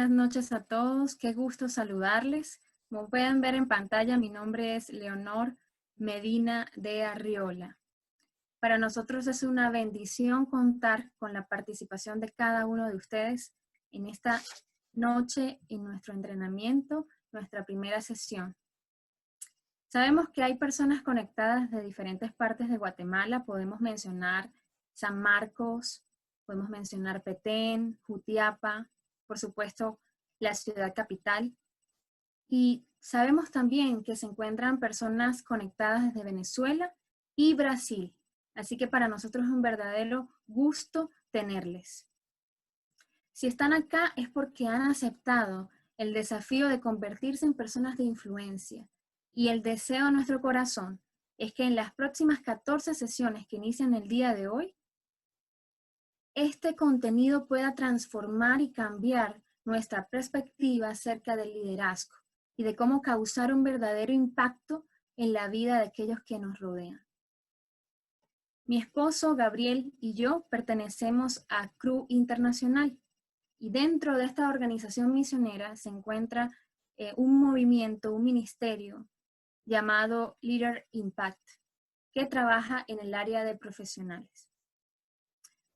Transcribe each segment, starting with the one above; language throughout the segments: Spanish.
buenas noches a todos. Qué gusto saludarles. Como pueden ver en pantalla, mi nombre es Leonor Medina de Arriola. Para nosotros es una bendición contar con la participación de cada uno de ustedes en esta noche en nuestro entrenamiento, nuestra primera sesión. Sabemos que hay personas conectadas de diferentes partes de Guatemala. Podemos mencionar San Marcos, podemos mencionar Petén, Jutiapa, por supuesto, la ciudad capital. Y sabemos también que se encuentran personas conectadas desde Venezuela y Brasil. Así que para nosotros es un verdadero gusto tenerles. Si están acá es porque han aceptado el desafío de convertirse en personas de influencia. Y el deseo de nuestro corazón es que en las próximas 14 sesiones que inician el día de hoy, este contenido pueda transformar y cambiar nuestra perspectiva acerca del liderazgo y de cómo causar un verdadero impacto en la vida de aquellos que nos rodean. Mi esposo Gabriel y yo pertenecemos a Cru Internacional y dentro de esta organización misionera se encuentra un movimiento, un ministerio llamado Leader Impact, que trabaja en el área de profesionales.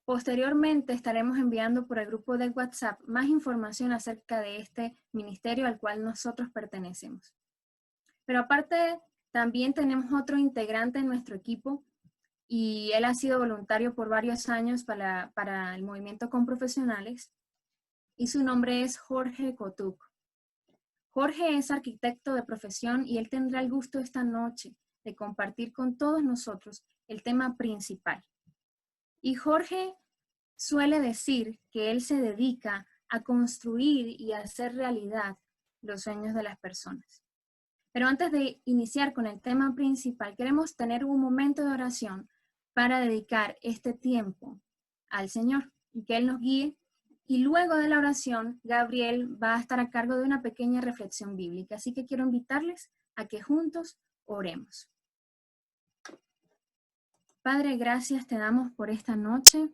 Posteriormente estaremos enviando por el grupo de WhatsApp más información acerca de este ministerio al cual nosotros pertenecemos. Pero aparte, también tenemos otro integrante en nuestro equipo y él ha sido voluntario por varios años para el movimiento con profesionales y su nombre es Jorge Cotuc. Jorge es arquitecto de profesión y él tendrá el gusto esta noche de compartir con todos nosotros el tema principal. Y Jorge suele decir que él se dedica a construir y a hacer realidad los sueños de las personas. Pero antes de iniciar con el tema principal, queremos tener un momento de oración para dedicar este tiempo al Señor y que Él nos guíe. Y luego de la oración, Gabriel va a estar a cargo de una pequeña reflexión bíblica. Así que quiero invitarles a que juntos oremos. Padre, gracias te damos por esta noche.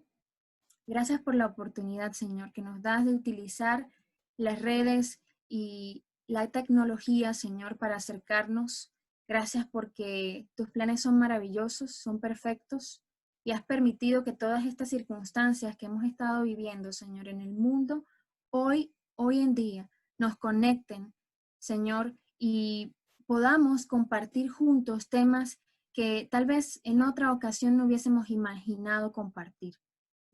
Gracias por la oportunidad, Señor, que nos das de utilizar las redes y la tecnología, Señor, para acercarnos. Gracias porque tus planes son maravillosos, son perfectos y has permitido que todas estas circunstancias que hemos estado viviendo, Señor, en el mundo, hoy en día, nos conecten, Señor, y podamos compartir juntos temas que tal vez en otra ocasión no hubiésemos imaginado compartir.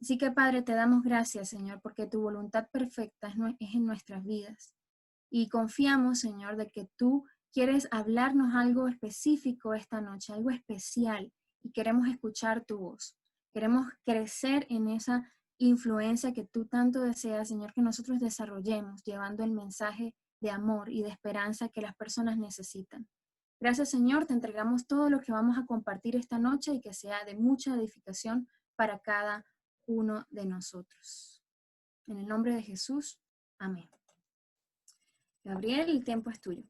Así que, Padre, te damos gracias, Señor, porque tu voluntad perfecta es en nuestras vidas. Y confiamos, Señor, de que tú quieres hablarnos algo específico esta noche, algo especial, y queremos escuchar tu voz. Queremos crecer en esa influencia que tú tanto deseas, Señor, que nosotros desarrollemos, llevando el mensaje de amor y de esperanza que las personas necesitan. Gracias, Señor, te entregamos todo lo que vamos a compartir esta noche y que sea de mucha edificación para cada uno de nosotros. En el nombre de Jesús, amén. Gabriel, el tiempo es tuyo.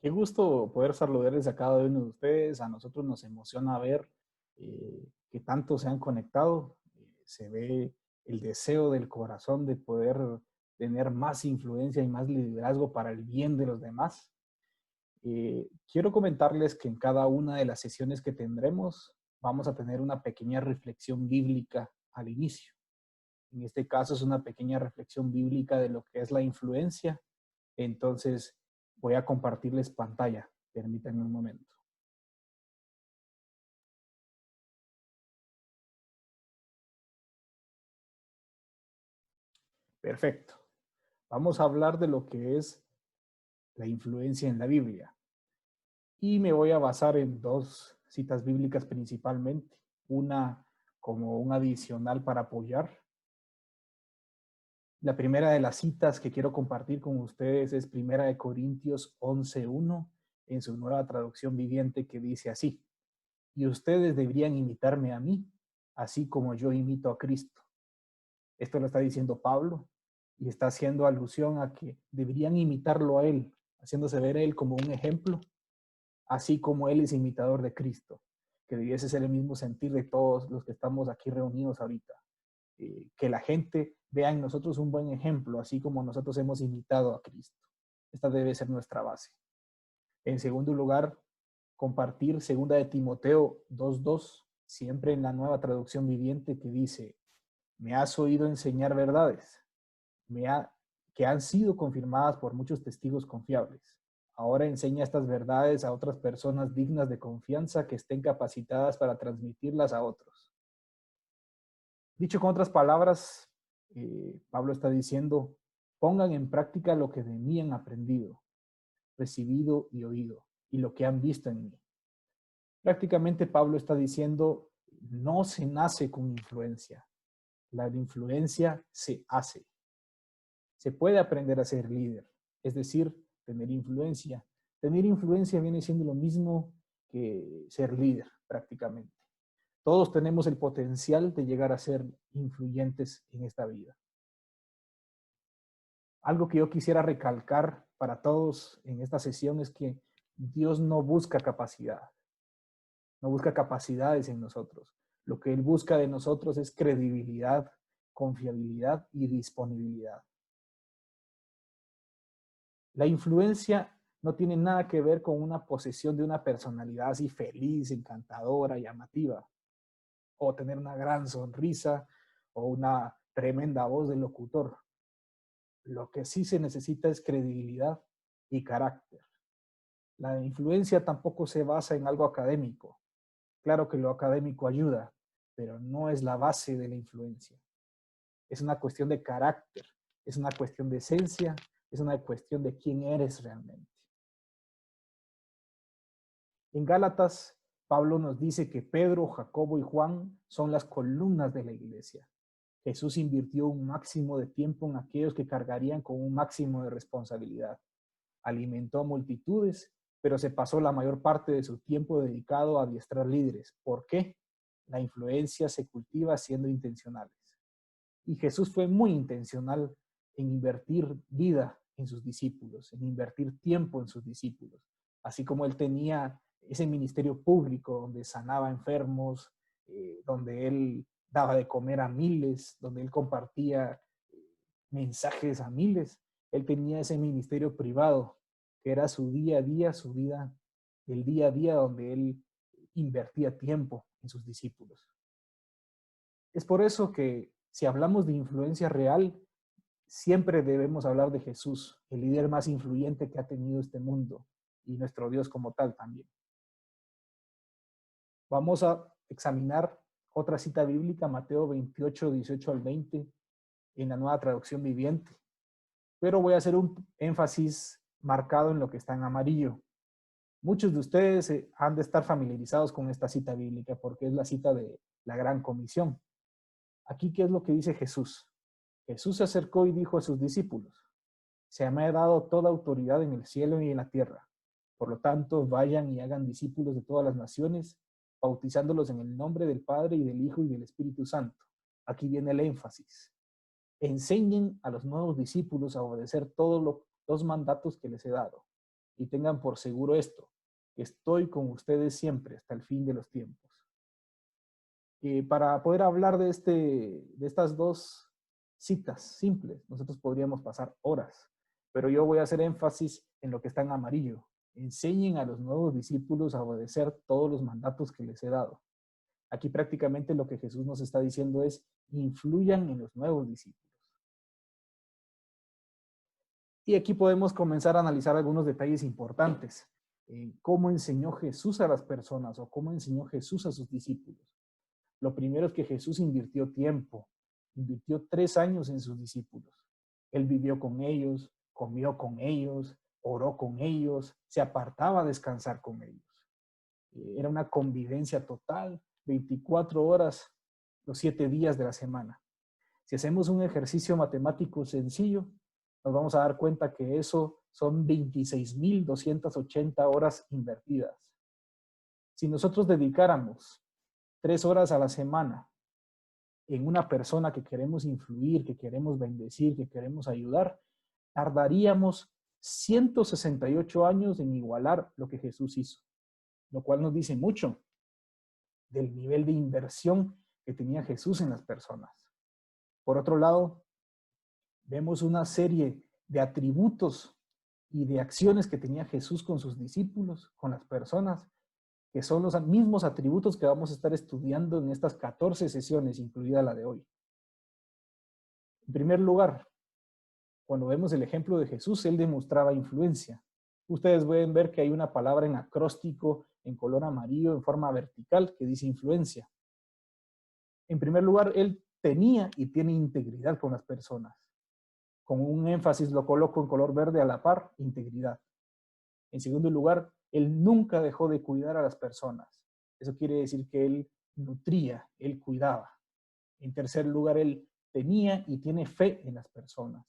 Qué gusto poder saludarles a cada uno de ustedes. A nosotros nos emociona ver que tanto se han conectado. Se ve el deseo del corazón de poder tener más influencia y más liderazgo para el bien de los demás. Quiero comentarles que en cada una de las sesiones que tendremos vamos a tener una pequeña reflexión bíblica al inicio. En este caso es una pequeña reflexión bíblica de lo que es la influencia. Entonces voy a compartirles pantalla. Permítanme un momento. Perfecto. Vamos a hablar de lo que es la influencia en la Biblia. Y me voy a basar en dos citas bíblicas principalmente. Una como un adicional para apoyar. La primera de las citas que quiero compartir con ustedes es 1 Corintios 11:1 en su nueva traducción viviente, que dice así: y ustedes deberían imitarme a mí, así como yo imito a Cristo. Esto lo está diciendo Pablo y está haciendo alusión a que deberían imitarlo a él, haciéndose ver a él como un ejemplo, así como él es imitador de Cristo, que debiese ser el mismo sentir de todos los que estamos aquí reunidos ahorita. Que la gente vea en nosotros un buen ejemplo, así como nosotros hemos imitado a Cristo. Esta debe ser nuestra base. En segundo lugar, compartir 2 Timoteo 2:2, siempre en la Nueva Traducción Viviente, que dice: me has oído enseñar verdades que han sido confirmadas por muchos testigos confiables. Ahora enseña estas verdades a otras personas dignas de confianza que estén capacitadas para transmitirlas a otros. Dicho con otras palabras, Pablo está diciendo: pongan en práctica lo que de mí han aprendido, recibido y oído, y lo que han visto en mí. Prácticamente Pablo está diciendo: no se nace con influencia, la influencia se hace. Se puede aprender a ser líder, es decir, tener influencia. Tener influencia viene siendo lo mismo que ser líder, prácticamente. Todos tenemos el potencial de llegar a ser influyentes en esta vida. Algo que yo quisiera recalcar para todos en esta sesión es que Dios no busca capacidad, no busca capacidades en nosotros. Lo que Él busca de nosotros es credibilidad, confiabilidad y disponibilidad. La influencia no tiene nada que ver con una posesión de una personalidad así feliz, encantadora, llamativa, o tener una gran sonrisa o una tremenda voz de locutor. Lo que sí se necesita es credibilidad y carácter. La influencia tampoco se basa en algo académico. Claro que lo académico ayuda, pero no es la base de la influencia. Es una cuestión de carácter, es una cuestión de esencia, es una cuestión de quién eres realmente. En Gálatas, Pablo nos dice que Pedro, Jacobo y Juan son las columnas de la iglesia. Jesús invirtió un máximo de tiempo en aquellos que cargarían con un máximo de responsabilidad. Alimentó a multitudes, pero se pasó la mayor parte de su tiempo dedicado a adiestrar líderes. ¿Por qué? La influencia se cultiva siendo intencionales. Y Jesús fue muy intencional en invertir vida en sus discípulos, en invertir tiempo en sus discípulos. Así como él tenía ese ministerio público donde sanaba enfermos, donde él daba de comer a miles, donde él compartía mensajes a miles, él tenía ese ministerio privado, que era su día a día, su vida, el día a día donde él invertía tiempo en sus discípulos. Es por eso que si hablamos de influencia real, siempre debemos hablar de Jesús, el líder más influyente que ha tenido este mundo y nuestro Dios como tal también. Vamos a examinar otra cita bíblica, Mateo 28, 18 al 20, en la Nueva Traducción Viviente. Pero voy a hacer un énfasis marcado en lo que está en amarillo. Muchos de ustedes han de estar familiarizados con esta cita bíblica porque es la cita de la Gran Comisión. Aquí, ¿qué es lo que dice Jesús? Jesús se acercó y dijo a sus discípulos: se me ha dado toda autoridad en el cielo y en la tierra. Por lo tanto, vayan y hagan discípulos de todas las naciones, bautizándolos en el nombre del Padre y del Hijo y del Espíritu Santo. Aquí viene el énfasis. Enseñen a los nuevos discípulos a obedecer todos los mandatos que les he dado. Y tengan por seguro esto, que estoy con ustedes siempre hasta el fin de los tiempos. Para poder hablar de estas dos citas simples, nosotros podríamos pasar horas, pero yo voy a hacer énfasis en lo que está en amarillo. Enseñen a los nuevos discípulos a obedecer todos los mandatos que les he dado. Aquí prácticamente lo que Jesús nos está diciendo es: influyan en los nuevos discípulos. Y aquí podemos comenzar a analizar algunos detalles importantes. ¿Cómo enseñó Jesús a las personas o cómo enseñó Jesús a sus discípulos? Lo primero es que Jesús invirtió tiempo, invirtió 3 años en sus discípulos. Él vivió con ellos, comió con ellos, oró con ellos, se apartaba a descansar con ellos. Era una convivencia total, 24 horas, los 7 días de la semana. Si hacemos un ejercicio matemático sencillo, nos vamos a dar cuenta que eso son 26.280 horas invertidas. Si nosotros dedicáramos 3 horas a la semana en una persona que queremos influir, que queremos bendecir, que queremos ayudar, tardaríamos 168 años en igualar lo que Jesús hizo, lo cual nos dice mucho del nivel de inversión que tenía Jesús en las personas. Por otro lado, Vemos una serie de atributos y de acciones que tenía Jesús con sus discípulos, con las personas, que son los mismos atributos que vamos a estar estudiando en estas 14 sesiones, incluida la de hoy. En primer lugar, cuando vemos el ejemplo de Jesús, él demostraba influencia. Ustedes pueden ver que hay una palabra en acróstico, en color amarillo, en forma vertical, que dice influencia. En primer lugar, él tenía y tiene integridad con las personas. Con un énfasis lo coloco en color verde a la par, integridad. En segundo lugar, él nunca dejó de cuidar a las personas. Eso quiere decir que él nutría, él cuidaba. En tercer lugar, él tenía y tiene fe en las personas.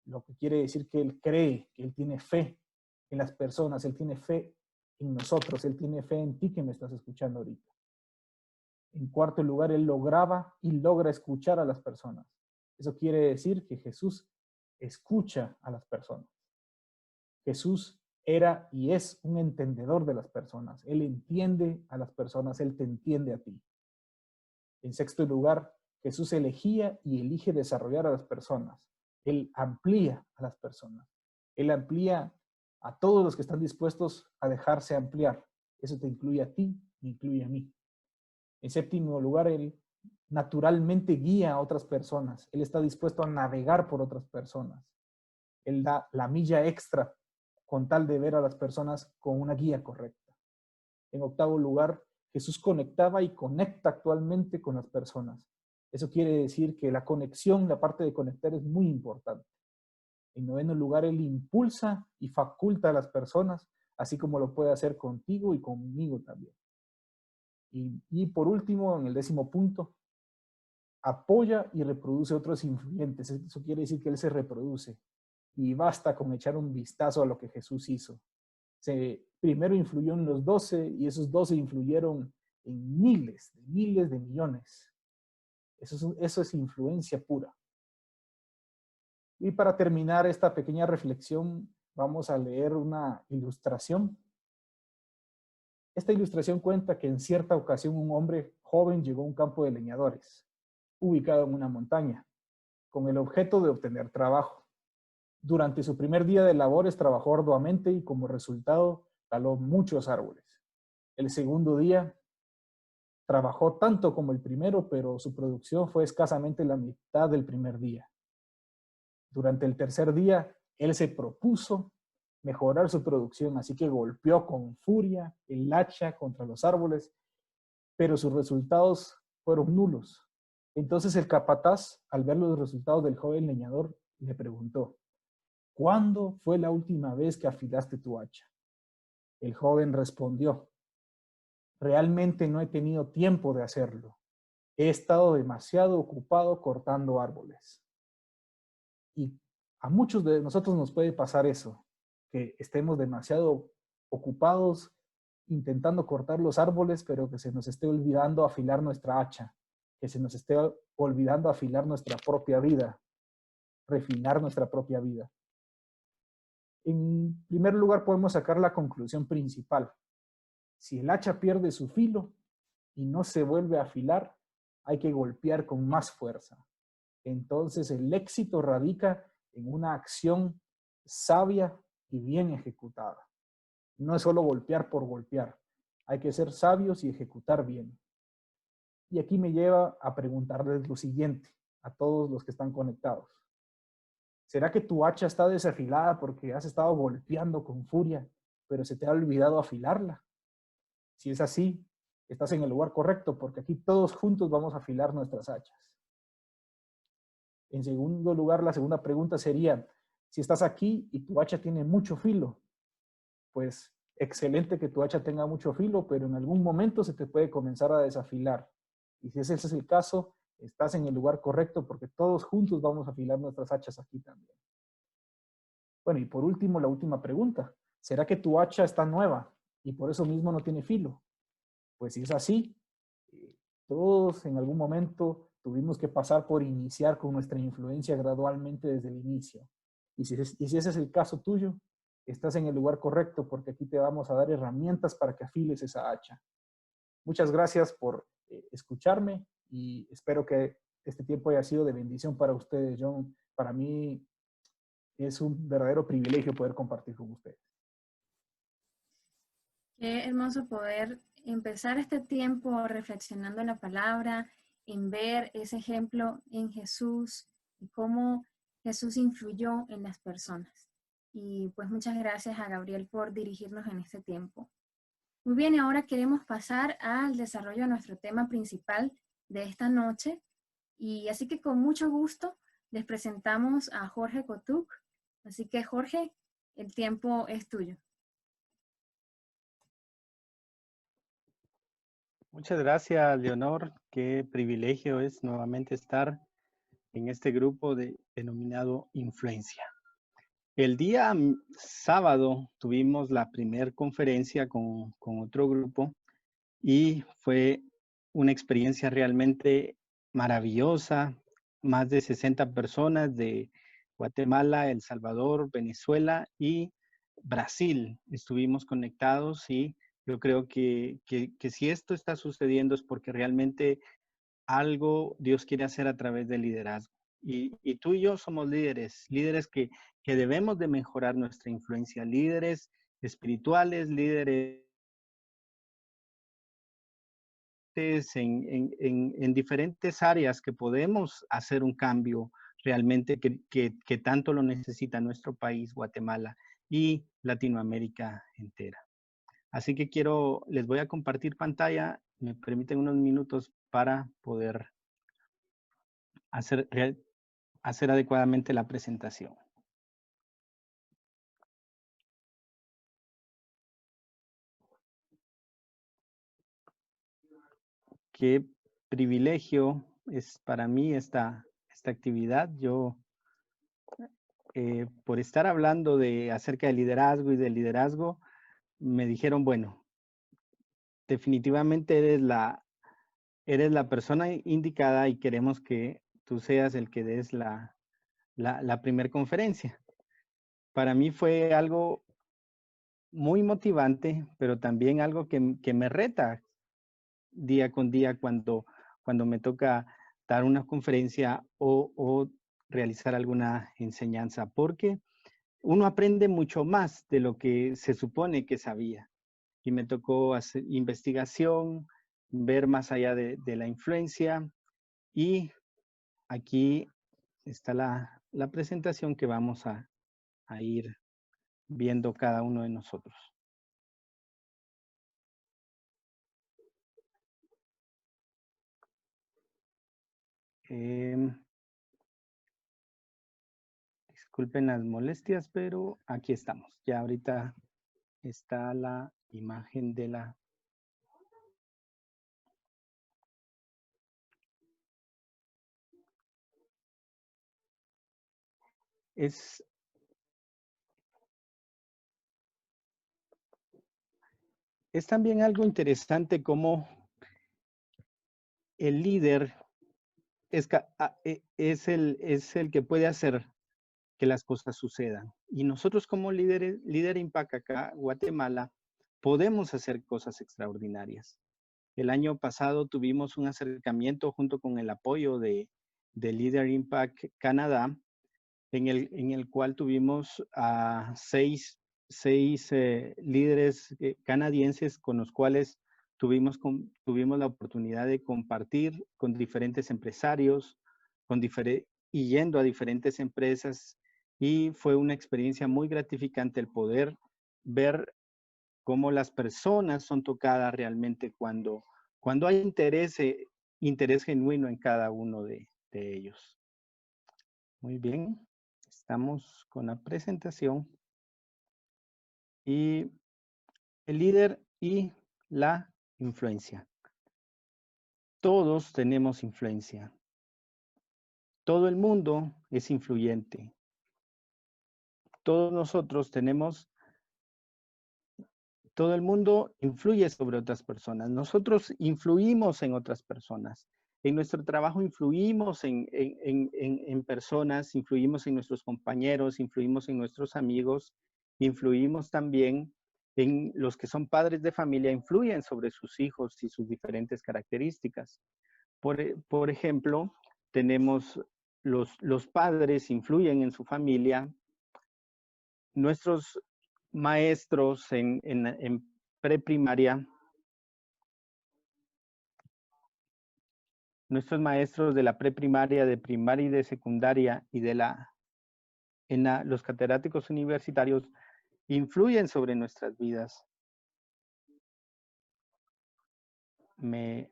Lo que quiere decir que él cree, que él tiene fe en las personas, él tiene fe en nosotros, él tiene fe en ti que me estás escuchando ahorita. En cuarto lugar, él lograba y logra escuchar a las personas. Eso quiere decir que Jesús escucha a las personas. Jesús era y es un entendedor de las personas. Él entiende a las personas, él te entiende a ti. En sexto lugar, Jesús elegía y elige desarrollar a las personas. Él amplía a las personas. Él amplía a todos los que están dispuestos a dejarse ampliar. Eso te incluye a ti, me incluye a mí. En séptimo lugar, él naturalmente guía a otras personas. Él está dispuesto a navegar por otras personas. Él da la milla extra con tal de ver a las personas con una guía correcta. En octavo lugar, Jesús conectaba y conecta actualmente con las personas. Eso quiere decir que la conexión, la parte de conectar es muy importante. En noveno lugar, él impulsa y faculta a las personas, así como lo puede hacer contigo y conmigo también. Y por último, en el décimo punto, apoya y reproduce otros influyentes. Eso quiere decir que él se reproduce. Y basta con echar un vistazo a lo que Jesús hizo. Primero influyó en los 12 y esos 12 influyeron en miles de millones. Eso es influencia pura. Y para terminar esta pequeña reflexión, vamos a leer una ilustración. Esta ilustración cuenta que en cierta ocasión un hombre joven llegó a un campo de leñadores, ubicado en una montaña, con el objeto de obtener trabajo. Durante su primer día de labores trabajó arduamente y como resultado taló muchos árboles. El segundo día trabajó tanto como el primero, pero su producción fue escasamente la mitad del primer día. Durante el tercer día, él se propuso mejorar su producción, así que golpeó con furia el hacha contra los árboles, pero sus resultados fueron nulos. Entonces el capataz, al ver los resultados del joven leñador, le preguntó: ¿cuándo fue la última vez que afilaste tu hacha? El joven respondió: realmente no he tenido tiempo de hacerlo. He estado demasiado ocupado cortando árboles. Y a muchos de nosotros nos puede pasar eso, que estemos demasiado ocupados intentando cortar los árboles, pero que se nos esté olvidando afilar nuestra hacha, que se nos esté olvidando afilar nuestra propia vida, refinar nuestra propia vida. En primer lugar, podemos sacar la conclusión principal. Si el hacha pierde su filo y no se vuelve a afilar, hay que golpear con más fuerza. Entonces el éxito radica en una acción sabia y bien ejecutada. No es solo golpear por golpear. Hay que ser sabios y ejecutar bien. Y aquí me lleva a preguntarles lo siguiente a todos los que están conectados. ¿Será que tu hacha está desafilada porque has estado golpeando con furia, pero se te ha olvidado afilarla? Si es así, estás en el lugar correcto, porque aquí todos juntos vamos a afilar nuestras hachas. En segundo lugar, la segunda pregunta sería: si estás aquí y tu hacha tiene mucho filo, pues excelente que tu hacha tenga mucho filo, pero en algún momento se te puede comenzar a desafilar. Y si ese es el caso, estás en el lugar correcto, porque todos juntos vamos a afilar nuestras hachas aquí también. Bueno, y por último, la última pregunta: ¿será que tu hacha está nueva y por eso mismo no tiene filo? Pues si es así, todos en algún momento tuvimos que pasar por iniciar con nuestra influencia gradualmente desde el inicio. Y si ese es el caso tuyo, estás en el lugar correcto, porque aquí te vamos a dar herramientas para que afiles esa hacha. Muchas gracias por escucharme y espero que este tiempo haya sido de bendición para ustedes. John para mí es un verdadero privilegio poder compartir con ustedes. Qué hermoso poder empezar este tiempo reflexionando en la palabra, en ver ese ejemplo en Jesús y cómo Jesús influyó en las personas. Y pues muchas gracias a Gabriel por dirigirnos en este tiempo. Muy bien, ahora queremos pasar al desarrollo de nuestro tema principal de esta noche. Y así que con mucho gusto les presentamos a Jorge Cotuc. Así que Jorge, el tiempo es tuyo. Muchas gracias, Leonor. Qué privilegio es nuevamente estar en este grupo denominado Influencia. El día sábado tuvimos la primera conferencia con otro grupo y fue una experiencia realmente maravillosa. Más de 60 personas de Guatemala, El Salvador, Venezuela y Brasil estuvimos conectados, y yo creo que si esto está sucediendo es porque realmente algo Dios quiere hacer a través del liderazgo. Y tú y yo somos líderes que debemos de mejorar nuestra influencia, líderes espirituales, líderes en diferentes áreas que podemos hacer un cambio realmente que tanto lo necesita nuestro país, Guatemala y Latinoamérica entera. Así que les voy a compartir pantalla. Me permiten unos minutos para poder hacer adecuadamente la presentación. Qué privilegio es para mí esta actividad. Yo, por estar hablando acerca del liderazgo y del liderazgo, me dijeron, bueno, definitivamente eres la persona indicada y queremos que tú seas el que des la primera conferencia. Para mí fue algo muy motivante, pero también algo que me reta día con día cuando me toca dar una conferencia o realizar alguna enseñanza, porque uno aprende mucho más de lo que se supone que sabía. Y me tocó hacer investigación, ver más allá de la influencia, y aquí está la presentación que vamos a ir viendo cada uno de nosotros. Disculpen las molestias, pero aquí estamos. Ya ahorita está la imagen de la... Es también algo interesante cómo el líder es el que puede hacer que las cosas sucedan. Y nosotros como líder Impact acá, Guatemala, podemos hacer cosas extraordinarias. El año pasado tuvimos un acercamiento junto con el apoyo de Leader Impact Canadá, en el cual tuvimos a seis líderes canadienses con los cuales tuvimos la oportunidad de compartir con diferentes empresarios, y yendo a diferentes empresas, y fue una experiencia muy gratificante el poder ver cómo las personas son tocadas realmente cuando hay interés genuino en cada uno de ellos. Muy bien, estamos con la presentación. Y el líder y la influencia. Todos tenemos influencia. Todo el mundo es influyente. Todos nosotros todo el mundo influye sobre otras personas. Nosotros influimos en otras personas. En nuestro trabajo influimos en personas, influimos en nuestros compañeros, influimos en nuestros amigos, influimos también en los que son padres de familia, influyen sobre sus hijos y sus diferentes características. Por ejemplo, tenemos los padres influyen en su familia. Nuestros maestros en preprimaria, nuestros maestros de la preprimaria, de primaria y de secundaria y los catedráticos universitarios influyen sobre nuestras vidas. Me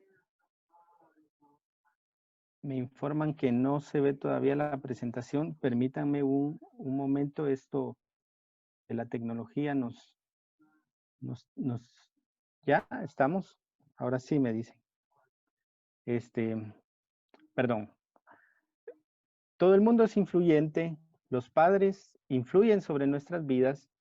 informan que no se ve todavía la presentación. Permítanme un momento. Esto de la tecnología ¿ya estamos? Ahora sí me dicen. Perdón. Todo el mundo es influyente. Los padres influyen sobre nuestras vidas.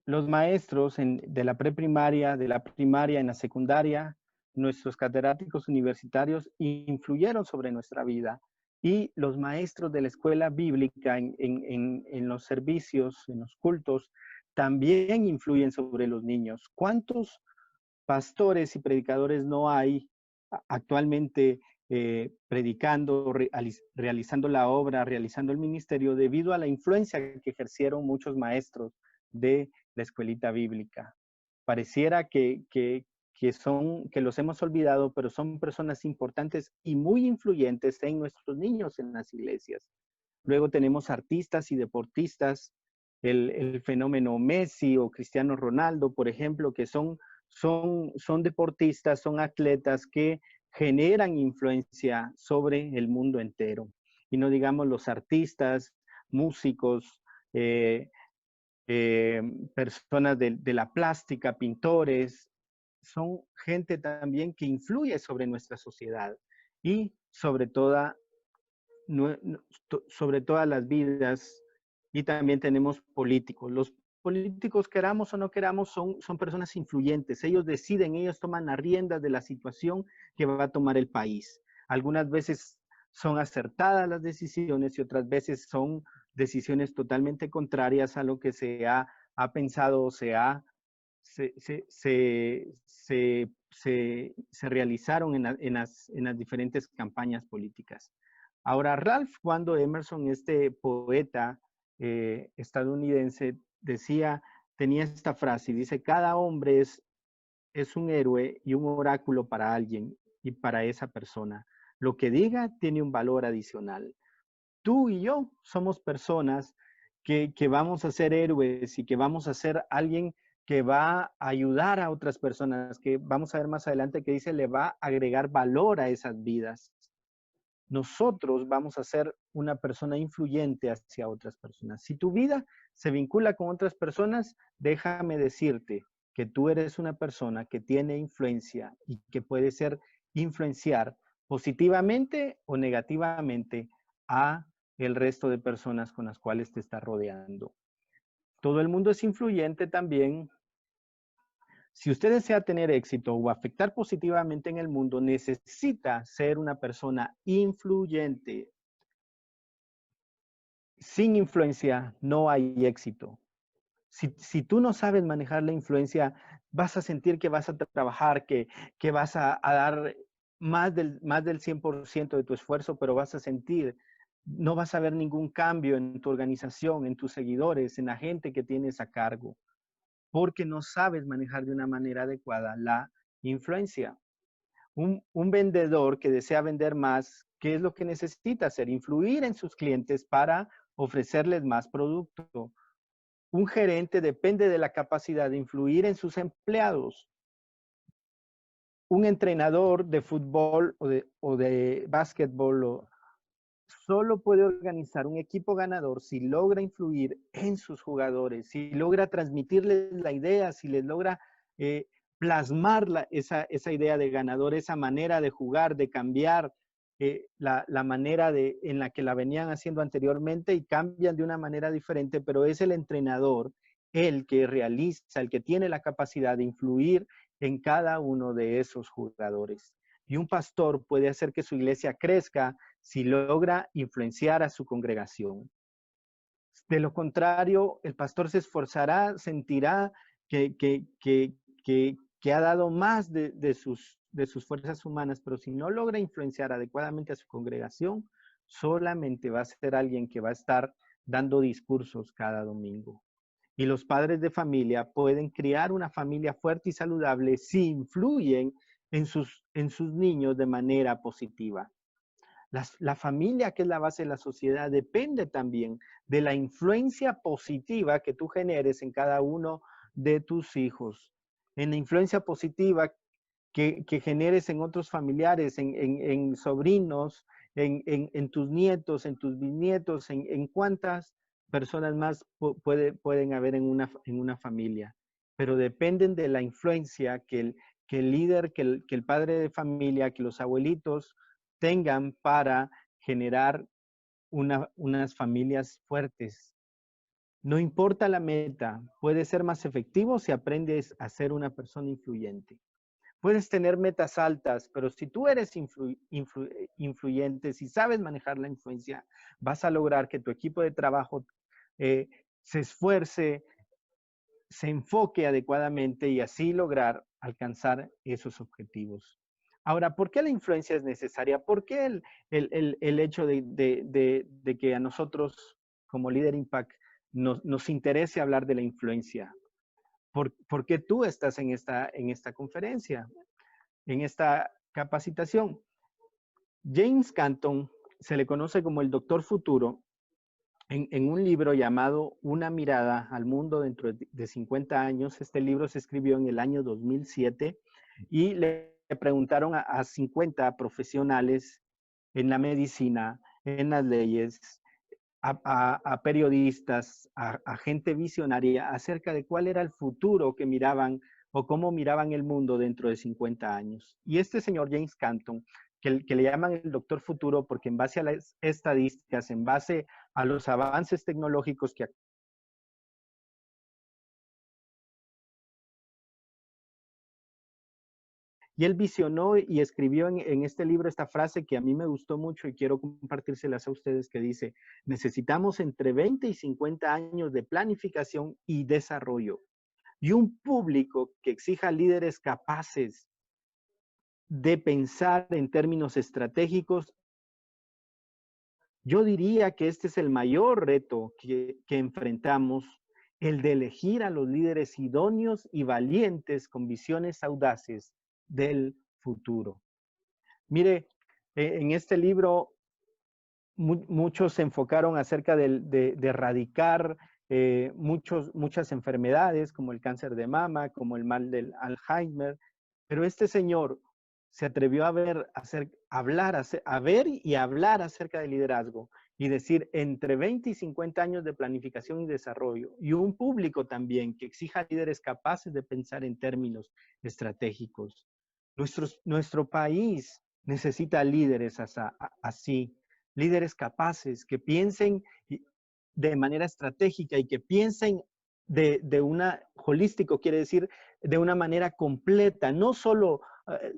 Los maestros de la preprimaria, de la primaria, en la secundaria, nuestros catedráticos universitarios influyeron sobre nuestra vida. Y los maestros de la escuela bíblica en los servicios, en los cultos, también influyen sobre los niños. ¿Cuántos pastores y predicadores no hay actualmente predicando, realizando la obra, realizando el ministerio, debido a la influencia que ejercieron muchos maestros de la escuelita bíblica? Pareciera que los hemos olvidado, pero son personas importantes y muy influyentes en nuestros niños en las iglesias. Luego tenemos artistas y deportistas, el fenómeno Messi o Cristiano Ronaldo, por ejemplo, que son deportistas, son atletas que generan influencia sobre el mundo entero. Y no digamos los artistas, músicos, personas de la plástica, pintores, son gente también que influye sobre nuestra sociedad y sobre todas las vidas. Y también tenemos políticos. Los políticos, queramos o no queramos, son personas influyentes. Ellos deciden, ellos toman las riendas de la situación que va a tomar el país. Algunas veces son acertadas las decisiones y otras veces son decisiones totalmente contrarias a lo que se ha pensado o se realizaron en las diferentes campañas políticas. Ahora, Ralph Waldo Emerson, este poeta estadounidense, tenía esta frase, y dice: cada hombre es un héroe y un oráculo para alguien y para esa persona. Lo que diga tiene un valor adicional. Tú y yo somos personas que vamos a ser héroes y que vamos a ser alguien que va a ayudar a otras personas, que vamos a ver más adelante que dice le va a agregar valor a esas vidas. Nosotros vamos a ser una persona influyente hacia otras personas. Si tu vida se vincula con otras personas, déjame decirte que tú eres una persona que tiene influencia y que puede influenciar positivamente o negativamente a el resto de personas con las cuales te está rodeando. Todo el mundo es influyente también. Si usted desea tener éxito o afectar positivamente en el mundo, necesita ser una persona influyente. Sin influencia no hay éxito. Si tú no sabes manejar la influencia, vas a sentir que vas a trabajar, que vas a dar más del 100% de tu esfuerzo, pero no vas a ver ningún cambio en tu organización, en tus seguidores, en la gente que tienes a cargo, porque no sabes manejar de una manera adecuada la influencia. Un vendedor que desea vender más, ¿qué es lo que necesita hacer? Influir en sus clientes para ofrecerles más producto. Un gerente depende de la capacidad de influir en sus empleados. Un entrenador de fútbol o de básquetbol solo puede organizar un equipo ganador si logra influir en sus jugadores, si logra transmitirles la idea, si les logra plasmar esa idea de ganador, esa manera de jugar, de cambiar la manera en la que la venían haciendo anteriormente y cambian de una manera diferente, pero es el entrenador el que realiza, el que tiene la capacidad de influir en cada uno de esos jugadores. Y un pastor puede hacer que su iglesia crezca si logra influenciar a su congregación. De lo contrario, el pastor se esforzará, sentirá que ha dado más de sus fuerzas humanas, pero si no logra influenciar adecuadamente a su congregación, solamente va a ser alguien que va a estar dando discursos cada domingo. Y los padres de familia pueden criar una familia fuerte y saludable si influyen en sus niños de manera positiva. La familia, que es la base de la sociedad, depende también de la influencia positiva que tú generes en cada uno de tus hijos. En la influencia positiva que generes en otros familiares, en sobrinos, en tus nietos, en tus bisnietos, en cuántas personas más pueden haber en una familia. Pero dependen de la influencia que el líder, que el padre de familia, que los abuelitos tengan para generar unas familias fuertes. No importa la meta, puedes ser más efectivo si aprendes a ser una persona influyente. Puedes tener metas altas, pero si tú eres influyente, si sabes manejar la influencia, vas a lograr que tu equipo de trabajo se esfuerce, se enfoque adecuadamente y así lograr alcanzar esos objetivos. Ahora, ¿por qué la influencia es necesaria? ¿Por qué el hecho de que a nosotros como Líder Impact nos interese hablar de la influencia? ¿Por qué tú estás en esta conferencia, en esta capacitación? James Canton se le conoce como el Doctor Futuro en un libro llamado Una mirada al mundo dentro de 50 años. Este libro se escribió en el año 2007 y le preguntaron a 50 profesionales en la medicina, en las leyes, a periodistas, a gente visionaria acerca de cuál era el futuro que miraban o cómo miraban el mundo dentro de 50 años. Y este señor James Canton, que le llaman el doctor futuro porque en base a las estadísticas, en base a los avances tecnológicos que y él visionó y escribió en este libro esta frase que a mí me gustó mucho y quiero compartírselas a ustedes, que dice: necesitamos entre 20 y 50 años de planificación y desarrollo y un público que exija líderes capaces de pensar en términos estratégicos. Yo diría que este es el mayor reto que enfrentamos, el de elegir a los líderes idóneos y valientes con visiones audaces del futuro. Mire, en este libro muchos se enfocaron acerca de erradicar muchas enfermedades como el cáncer de mama, como el mal del Alzheimer, pero este señor se atrevió a ver y hablar acerca del liderazgo y decir entre 20 y 50 años de planificación y desarrollo y un público también que exija líderes capaces de pensar en términos estratégicos. Nuestro país necesita líderes así, líderes capaces que piensen de manera estratégica y que piensen holístico, quiere decir de una manera completa, no solo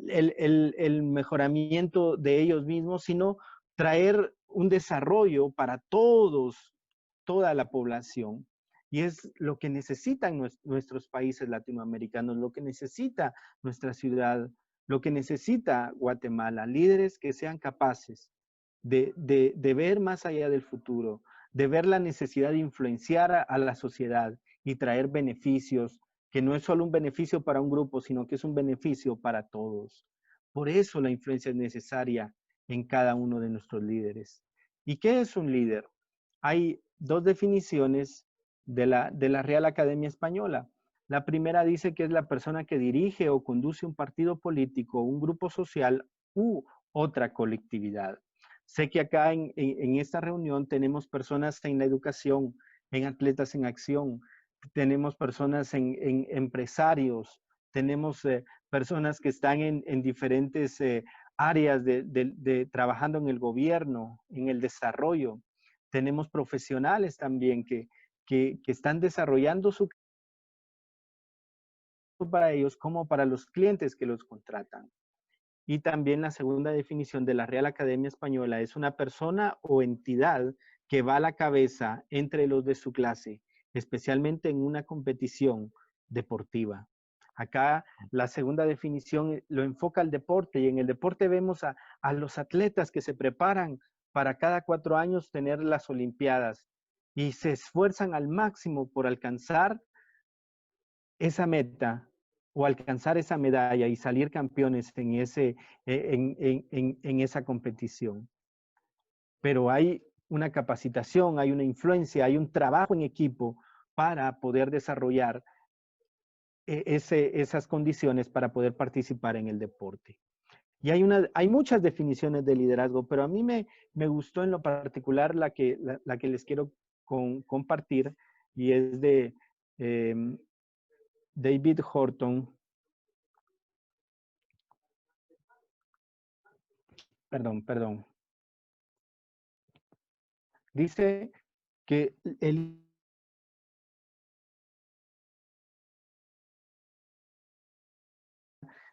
el mejoramiento de ellos mismos, sino traer un desarrollo para toda la población. Y es lo que necesitan nuestros países latinoamericanos, lo que necesita nuestra ciudad, lo que necesita Guatemala, líderes que sean capaces de ver más allá del futuro, de ver la necesidad de influenciar a la sociedad y traer beneficios, que no es solo un beneficio para un grupo, sino que es un beneficio para todos. Por eso la influencia es necesaria en cada uno de nuestros líderes. ¿Y qué es un líder? Hay dos definiciones de la Real Academia Española. La primera dice que es la persona que dirige o conduce un partido político, un grupo social u otra colectividad. Sé que acá en esta reunión tenemos personas en la educación, en Atletas en Acción, tenemos personas en empresarios, tenemos personas que están en diferentes áreas trabajando en el gobierno, en el desarrollo. Tenemos profesionales también que están desarrollando su para ellos como para los clientes que los contratan. Y también la segunda definición de la Real Academia Española es una persona o entidad que va a la cabeza entre los de su clase, especialmente en una competición deportiva. Acá la segunda definición lo enfoca al deporte, y en el deporte vemos a los atletas que se preparan para cada 4 años tener las Olimpiadas y se esfuerzan al máximo por alcanzar esa meta o alcanzar esa medalla y salir campeones en esa competición. Pero hay una capacitación, hay una influencia, hay un trabajo en equipo para poder desarrollar esas condiciones para poder participar en el deporte. Y hay muchas definiciones de liderazgo, pero a mí me gustó en lo particular la que les quiero compartir, y es de David Horton. Perdón. Dice que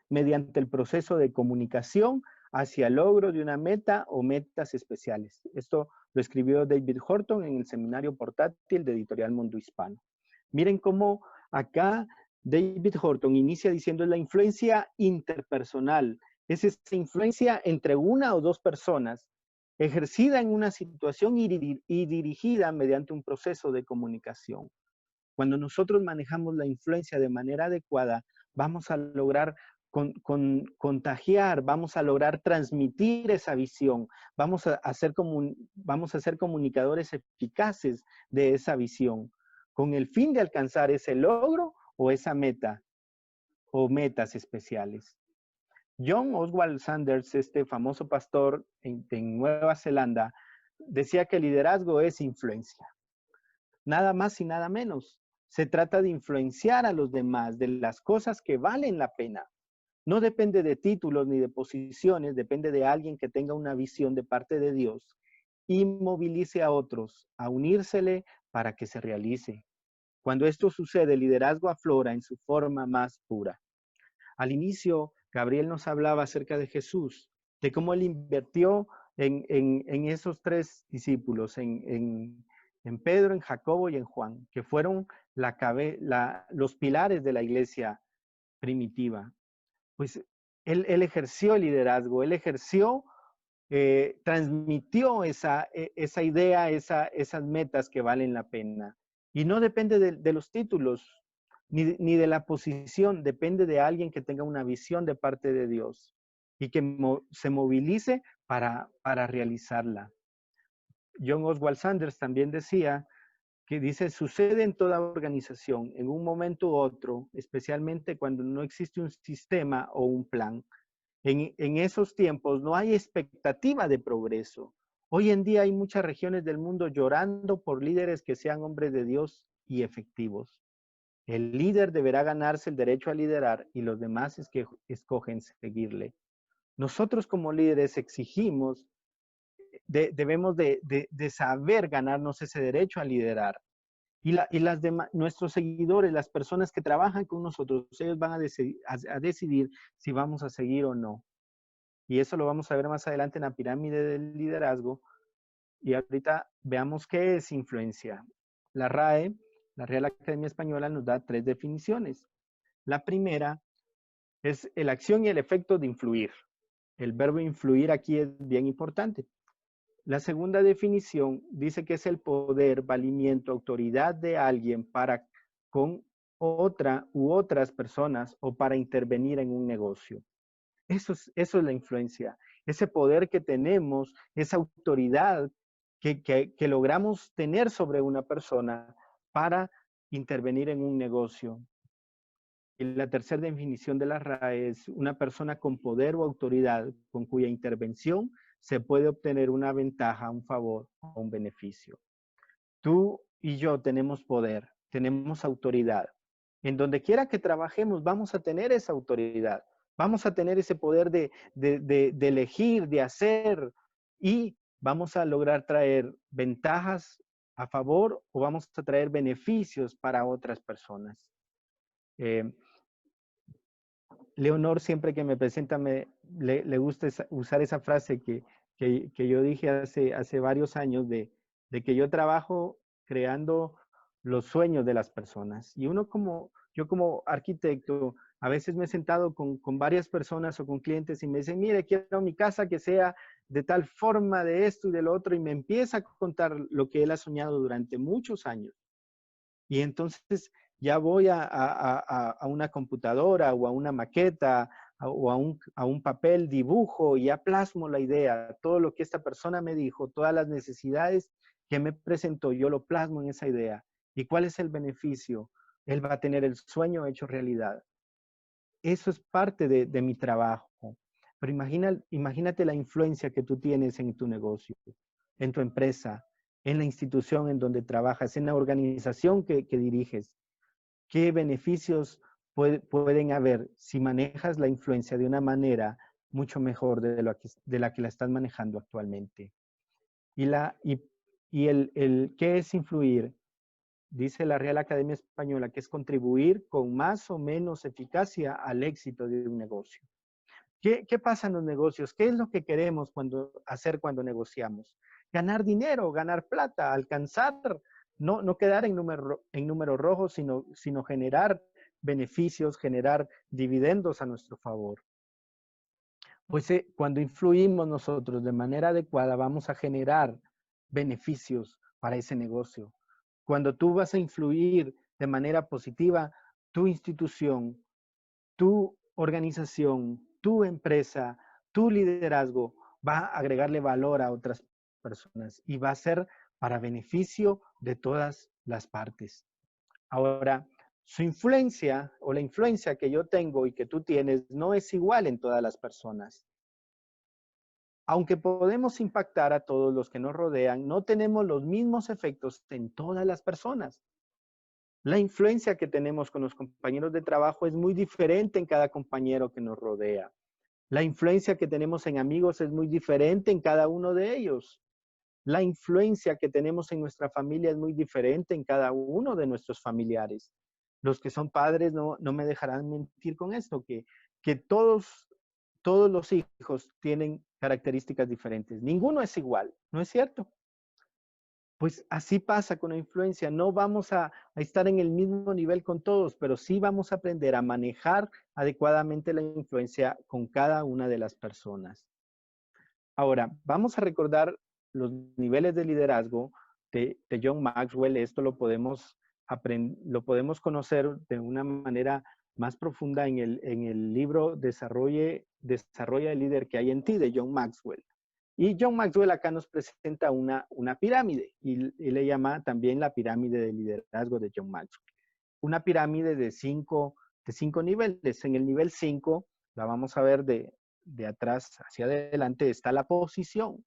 mediante el proceso de comunicación hacia el logro de una meta o metas especiales. Esto lo escribió David Horton en el seminario portátil de Editorial Mundo Hispano. Miren cómo acá David Horton inicia diciendo la influencia interpersonal. Es esa influencia entre una o dos personas ejercida en una situación y dirigida mediante un proceso de comunicación. Cuando nosotros manejamos la influencia de manera adecuada, vamos a lograr contagiar, vamos a lograr transmitir esa visión, vamos a ser comunicadores eficaces de esa visión, con el fin de alcanzar ese logro o esa meta o metas especiales. John Oswald Sanders, este famoso pastor en Nueva Zelanda, decía que el liderazgo es influencia. Nada más y nada menos. Se trata de influenciar a los demás de las cosas que valen la pena. No depende de títulos ni de posiciones, depende de alguien que tenga una visión de parte de Dios y movilice a otros a unírsele para que se realice. Cuando esto sucede, el liderazgo aflora en su forma más pura. Al inicio, Gabriel nos hablaba acerca de Jesús, de cómo él invirtió en esos 3 discípulos, en Pedro, en Jacobo y en Juan, que fueron los pilares de la iglesia primitiva. Pues él ejerció el liderazgo, él transmitió esa idea, esas metas que valen la pena. Y no depende de los títulos, ni de la posición, depende de alguien que tenga una visión de parte de Dios y que se movilice para realizarla. John Oswald Sanders también decía que dice, sucede en toda organización, en un momento u otro, especialmente cuando no existe un sistema o un plan. En esos tiempos no hay expectativa de progreso. Hoy en día hay muchas regiones del mundo llorando por líderes que sean hombres de Dios y efectivos. El líder deberá ganarse el derecho a liderar y los demás es que escogen seguirle. Nosotros como líderes exigimos, debemos de saber ganarnos ese derecho a liderar. Y las demás, nuestros seguidores, las personas que trabajan con nosotros, ellos van a decidir si vamos a seguir o no. Y eso lo vamos a ver más adelante en la pirámide del liderazgo. Y ahorita veamos qué es influencia. La RAE, la Real Academia Española, nos da 3 definiciones. La primera es la acción y el efecto de influir. El verbo influir aquí es bien importante. La segunda definición dice que es el poder, valimiento, autoridad de alguien para con otra u otras personas o para intervenir en un negocio. Eso es la influencia, ese poder que tenemos, esa autoridad que logramos tener sobre una persona para intervenir en un negocio. Y la tercera definición de la RAE es una persona con poder o autoridad con cuya intervención se puede obtener una ventaja, un favor o un beneficio. Tú y yo tenemos poder, tenemos autoridad. En donde quiera que trabajemos vamos a tener esa autoridad. Vamos a tener ese poder de elegir, de hacer, y vamos a lograr traer ventajas a favor o vamos a traer beneficios para otras personas. Leonor, siempre que me presenta, le gusta usar esa frase que yo dije hace varios años de que yo trabajo creando los sueños de las personas. Y yo como arquitecto, a veces me he sentado con varias personas o con clientes y me dicen, mire, quiero mi casa que sea de tal forma, de esto y del otro, y me empieza a contar lo que él ha soñado durante muchos años. Y entonces ya voy a una computadora o a una maqueta o a un papel, dibujo y ya plasmo la idea, todo lo que esta persona me dijo, todas las necesidades que me presentó, yo lo plasmo en esa idea. ¿Y cuál es el beneficio? Él va a tener el sueño hecho realidad. Eso es parte de mi trabajo. Pero imagínate la influencia que tú tienes en tu negocio, en tu empresa, en la institución en donde trabajas, en la organización que diriges. ¿Qué beneficios pueden haber si manejas la influencia de una manera mucho mejor de la que la estás manejando actualmente? ¿Qué es influir? Dice la Real Academia Española que es contribuir con más o menos eficacia al éxito de un negocio. ¿Qué pasa en los negocios? ¿Qué es lo que queremos hacer cuando negociamos? Ganar dinero, ganar plata, alcanzar, no quedar en números rojos, sino generar beneficios, generar dividendos a nuestro favor. Pues cuando influimos nosotros de manera adecuada, vamos a generar beneficios para ese negocio. Cuando tú vas a influir de manera positiva, tu institución, tu organización, tu empresa, tu liderazgo va a agregarle valor a otras personas y va a ser para beneficio de todas las partes. Ahora, su influencia o la influencia que yo tengo y que tú tienes no es igual en todas las personas. Aunque podemos impactar a todos los que nos rodean, no tenemos los mismos efectos en todas las personas. La influencia que tenemos con los compañeros de trabajo es muy diferente en cada compañero que nos rodea. La influencia que tenemos en amigos es muy diferente en cada uno de ellos. La influencia que tenemos en nuestra familia es muy diferente en cada uno de nuestros familiares. Los que son padres no me dejarán mentir con esto, que todos los hijos tienen características diferentes. Ninguno es igual, ¿no es cierto? Pues así pasa con la influencia. No vamos a estar en el mismo nivel con todos, pero sí vamos a aprender a manejar adecuadamente la influencia con cada una de las personas. Ahora, vamos a recordar los niveles de liderazgo de John Maxwell. Esto lo podemos conocer de una manera más profunda en el libro Desarrolla el líder que hay en ti, de John Maxwell. Y John Maxwell acá nos presenta una pirámide y le llama también la pirámide de liderazgo de John Maxwell. Una pirámide de cinco niveles. En el nivel 5, la vamos a ver de atrás hacia adelante, está la posición.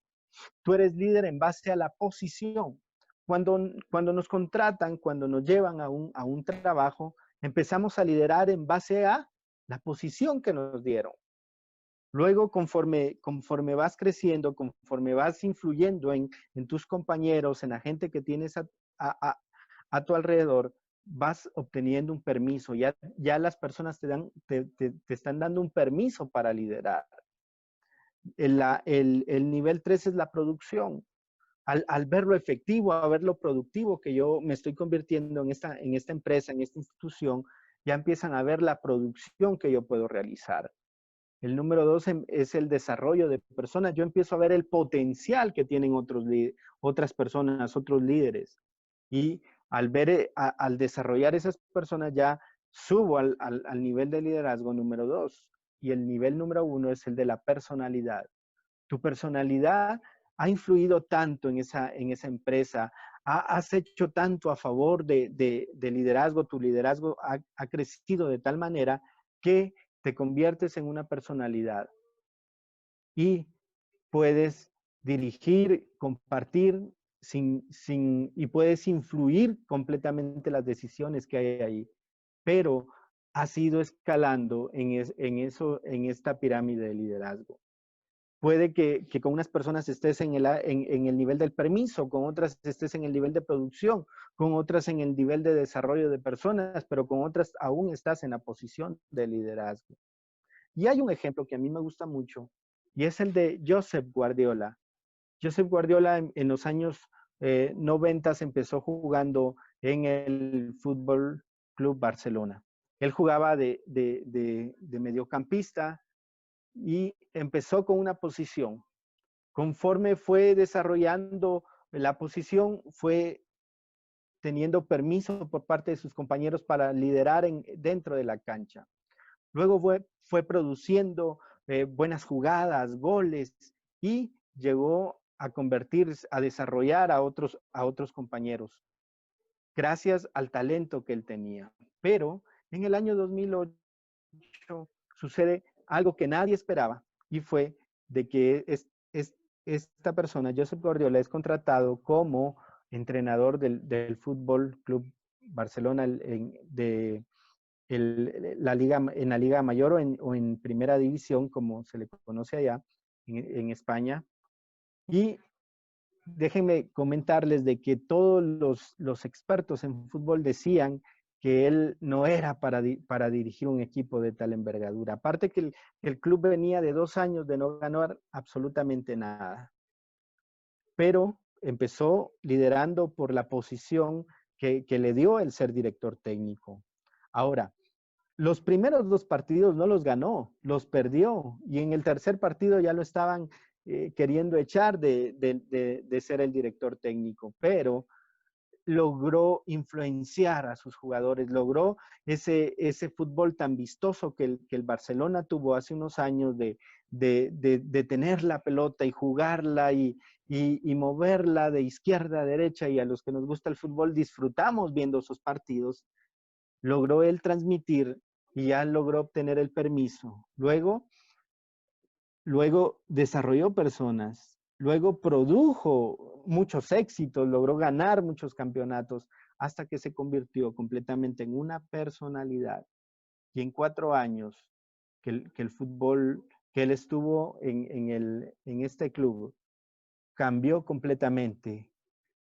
Tú eres líder en base a la posición. Cuando nos contratan, cuando nos llevan a un trabajo, empezamos a liderar en base a la posición que nos dieron. Luego, conforme vas creciendo, conforme vas influyendo en tus compañeros, en la gente que tienes a tu alrededor, vas obteniendo un permiso. Ya las personas te están dando un permiso para liderar. El nivel 3 es la producción. Al ver lo efectivo, a ver lo productivo que yo me estoy convirtiendo en esta empresa, en esta institución, ya empiezan a ver la producción que yo puedo realizar. El número 2 es el desarrollo de personas. Yo empiezo a ver el potencial que tienen otras personas, otros líderes. Y al desarrollar esas personas ya subo al nivel de liderazgo número 2. Y el nivel número 1 es el de la personalidad. Tu personalidad ha influido tanto en esa empresa, has hecho tanto a favor de liderazgo, tu liderazgo ha crecido de tal manera que te conviertes en una personalidad y puedes dirigir, compartir y puedes influir completamente las decisiones que hay ahí. Pero has ido escalando en esta pirámide de liderazgo. Puede que con unas personas estés en el nivel del permiso, con otras estés en el nivel de producción, con otras en el nivel de desarrollo de personas, pero con otras aún estás en la posición de liderazgo. Y hay un ejemplo que a mí me gusta mucho, y es el de Josep Guardiola. Josep Guardiola en los años 90 empezó jugando en el Fútbol Club Barcelona. Él jugaba de mediocampista y empezó con una posición. Conforme fue desarrollando la posición, fue teniendo permiso por parte de sus compañeros para liderar dentro de la cancha. Luego fue produciendo buenas jugadas, goles, y llegó a convertirse, a desarrollar a otros compañeros, gracias al talento que él tenía. Pero en el año 2008 sucede algo que nadie esperaba, y fue de que esta persona, Josep Guardiola, es contratado como entrenador del Fútbol Club Barcelona en la Liga Mayor o en Primera División, como se le conoce allá en España. Y déjenme comentarles de que todos los expertos en fútbol decían que él no era para dirigir un equipo de tal envergadura. Aparte que el club venía de 2 años de no ganar absolutamente nada. Pero empezó liderando por la posición que le dio el ser director técnico. Ahora, los primeros 2 partidos no los ganó, los perdió. Y en el tercer partido ya lo estaban queriendo echar de ser el director técnico. Pero logró influenciar a sus jugadores, logró ese fútbol tan vistoso que el Barcelona tuvo hace unos años de tener la pelota y jugarla y moverla de izquierda a derecha, y a los que nos gusta el fútbol disfrutamos viendo esos partidos. Logró él transmitir y ya logró obtener el permiso. Luego desarrolló personas, luego produjo muchos éxitos, logró ganar muchos campeonatos, hasta que se convirtió completamente en una personalidad. Y en 4 años que el fútbol, que él estuvo en este club, cambió completamente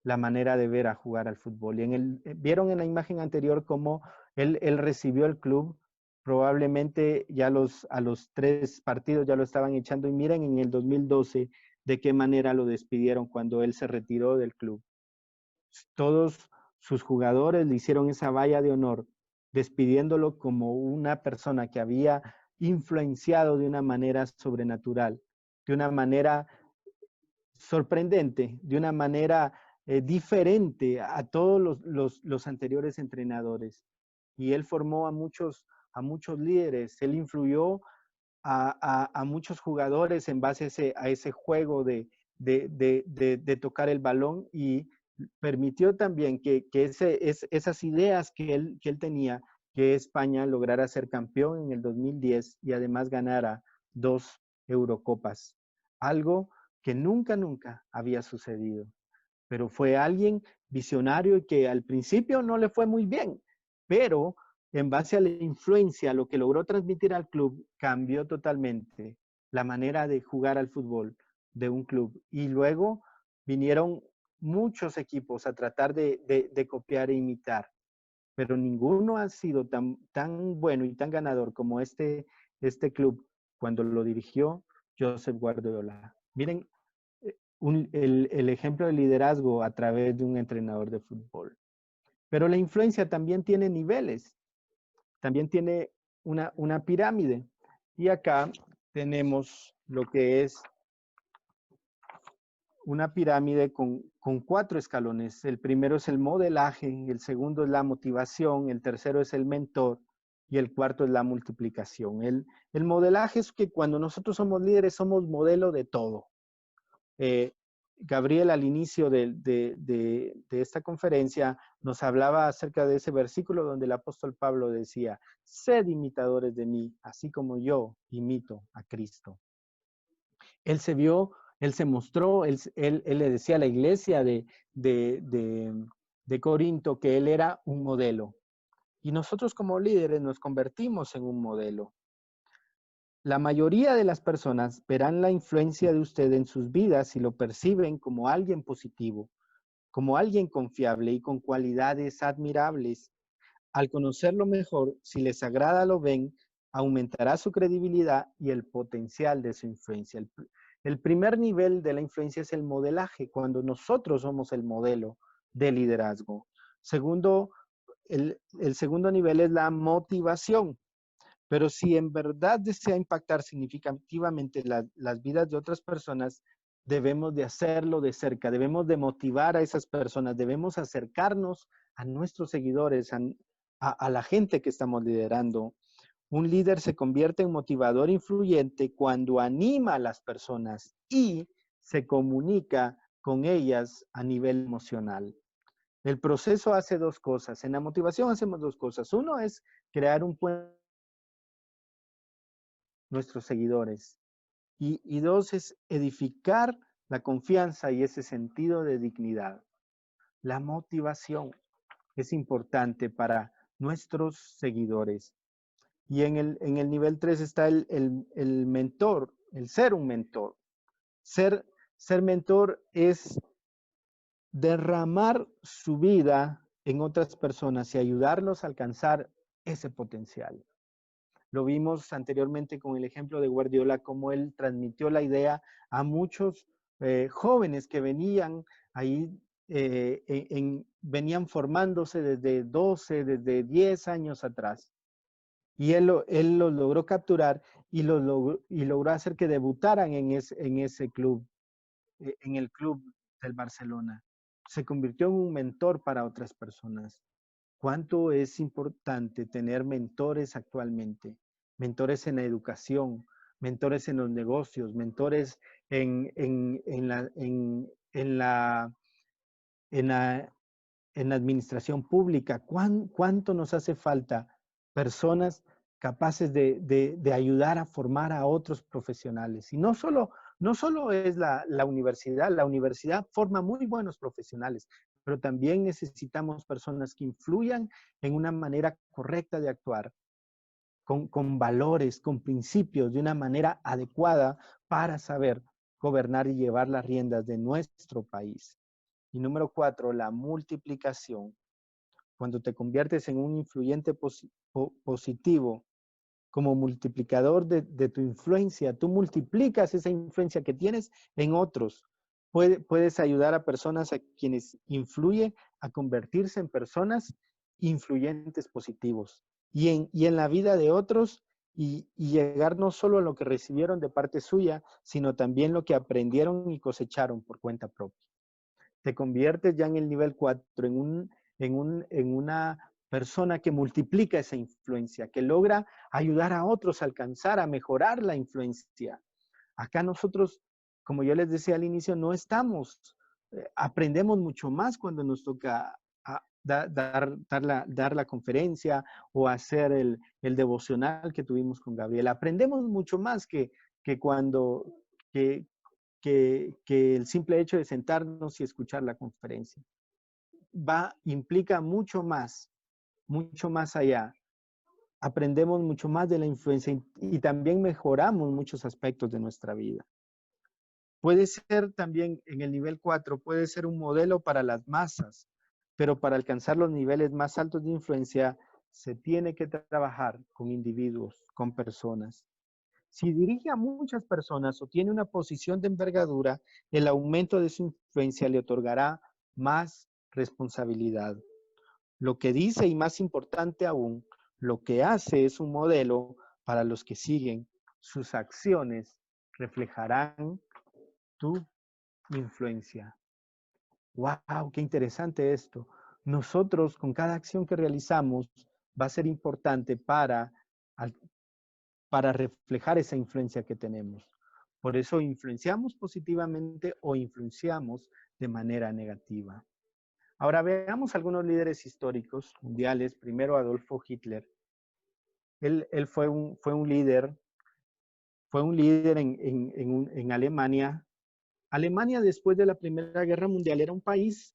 la manera de ver a jugar al fútbol. Y vieron en la imagen anterior cómo él recibió el club. Probablemente ya a los 3 partidos ya lo estaban echando. Y miren en el 2012 de qué manera lo despidieron cuando él se retiró del club. Todos sus jugadores le hicieron esa valla de honor, despidiéndolo como una persona que había influenciado de una manera sobrenatural, de una manera sorprendente, de una manera diferente a todos los anteriores entrenadores. Y él formó a muchos líderes, él influyó a muchos jugadores en base a ese juego de tocar el balón, y permitió también que esas ideas que él tenía, que España lograra ser campeón en el 2010 y además ganara 2 Eurocopas. Algo que nunca había sucedido. Pero fue alguien visionario y que al principio no le fue muy bien, pero en base a la influencia, lo que logró transmitir al club, cambió totalmente la manera de jugar al fútbol de un club. Y luego vinieron muchos equipos a tratar de copiar e imitar, pero ninguno ha sido tan bueno y tan ganador como este club cuando lo dirigió Josep Guardiola. Miren el ejemplo de liderazgo a través de un entrenador de fútbol. Pero la influencia también tiene niveles, también tiene una pirámide. Y acá tenemos lo que es una pirámide con 4 escalones. El primero es el modelaje, el segundo es la motivación, el tercero es el mentor y el cuarto es la multiplicación. El modelaje es que cuando nosotros somos líderes somos modelo de todo. Gabriel al inicio de esta conferencia nos hablaba acerca de ese versículo donde el apóstol Pablo decía: sed imitadores de mí, así como yo imito a Cristo. Él se mostró, él le decía a la iglesia de Corinto que él era un modelo. Y nosotros como líderes nos convertimos en un modelo. La mayoría de las personas verán la influencia de usted en sus vidas si lo perciben como alguien positivo, como alguien confiable y con cualidades admirables. Al conocerlo mejor, si les agrada lo ven, aumentará su credibilidad y el potencial de su influencia. El primer nivel de la influencia es el modelaje, cuando nosotros somos el modelo de liderazgo. Segundo, el segundo nivel es la motivación. Pero si en verdad desea impactar significativamente las vidas de otras personas, debemos de hacerlo de cerca, debemos de motivar a esas personas, debemos acercarnos a nuestros seguidores, a la gente que estamos liderando. Un líder se convierte en motivador influyente cuando anima a las personas y se comunica con ellas a nivel emocional. El proceso hace dos cosas. En la motivación hacemos dos cosas. Uno es crear un puente nuestros seguidores. Y dos es edificar la confianza y ese sentido de dignidad. La motivación es importante para nuestros seguidores. Y en el nivel 3 está el mentor, el ser un mentor. Ser mentor es derramar su vida en otras personas y ayudarlos a alcanzar ese potencial. Lo vimos anteriormente con el ejemplo de Guardiola, cómo él transmitió la idea a muchos jóvenes que venían ahí, venían formándose desde 12, desde 10 años atrás. Y él los logró capturar y logró hacer que debutaran en ese club, en el club del Barcelona. Se convirtió en un mentor para otras personas. ¿Cuánto es importante tener mentores actualmente? Mentores en la educación, mentores en los negocios, mentores en la administración pública. ¿Cuánto nos hace falta personas capaces de ayudar a formar a otros profesionales? Y no solo es la universidad forma muy buenos profesionales, pero también necesitamos personas que influyan en una manera correcta de actuar, con valores, con principios, de una manera adecuada para saber gobernar y llevar las riendas de nuestro país. Y número 4, la multiplicación. Cuando te conviertes en un influyente positivo, como multiplicador de tu influencia, tú multiplicas esa influencia que tienes en otros. Puedes ayudar a personas a quienes influye a convertirse en personas influyentes positivos y en la vida de otros y llegar no solo a lo que recibieron de parte suya, sino también lo que aprendieron y cosecharon por cuenta propia. Te conviertes ya en el nivel 4, en una persona que multiplica esa influencia, que logra ayudar a otros a alcanzar, a mejorar la influencia. Acá nosotros, como yo les decía al inicio, no estamos, aprendemos mucho más cuando nos toca dar la conferencia o hacer el devocional que tuvimos con Gabriel. Aprendemos mucho más que cuando, que el simple hecho de sentarnos y escuchar la conferencia. Implica mucho más allá. Aprendemos mucho más de la influencia y también mejoramos muchos aspectos de nuestra vida. Puede ser también en el nivel 4, puede ser un modelo para las masas, pero para alcanzar los niveles más altos de influencia se tiene que trabajar con individuos, con personas. Si dirige a muchas personas o tiene una posición de envergadura, el aumento de su influencia le otorgará más responsabilidad. Lo que dice y más importante aún, lo que hace es un modelo para los que siguen. Sus acciones reflejarán tu influencia. ¡Wow! ¡Qué interesante esto! Nosotros, con cada acción que realizamos, va a ser importante para reflejar esa influencia que tenemos. Por eso influenciamos positivamente o influenciamos de manera negativa. Ahora veamos algunos líderes históricos mundiales. Primero Adolfo Hitler. Él fue un líder en Alemania. Alemania, después de la Primera Guerra Mundial, era un país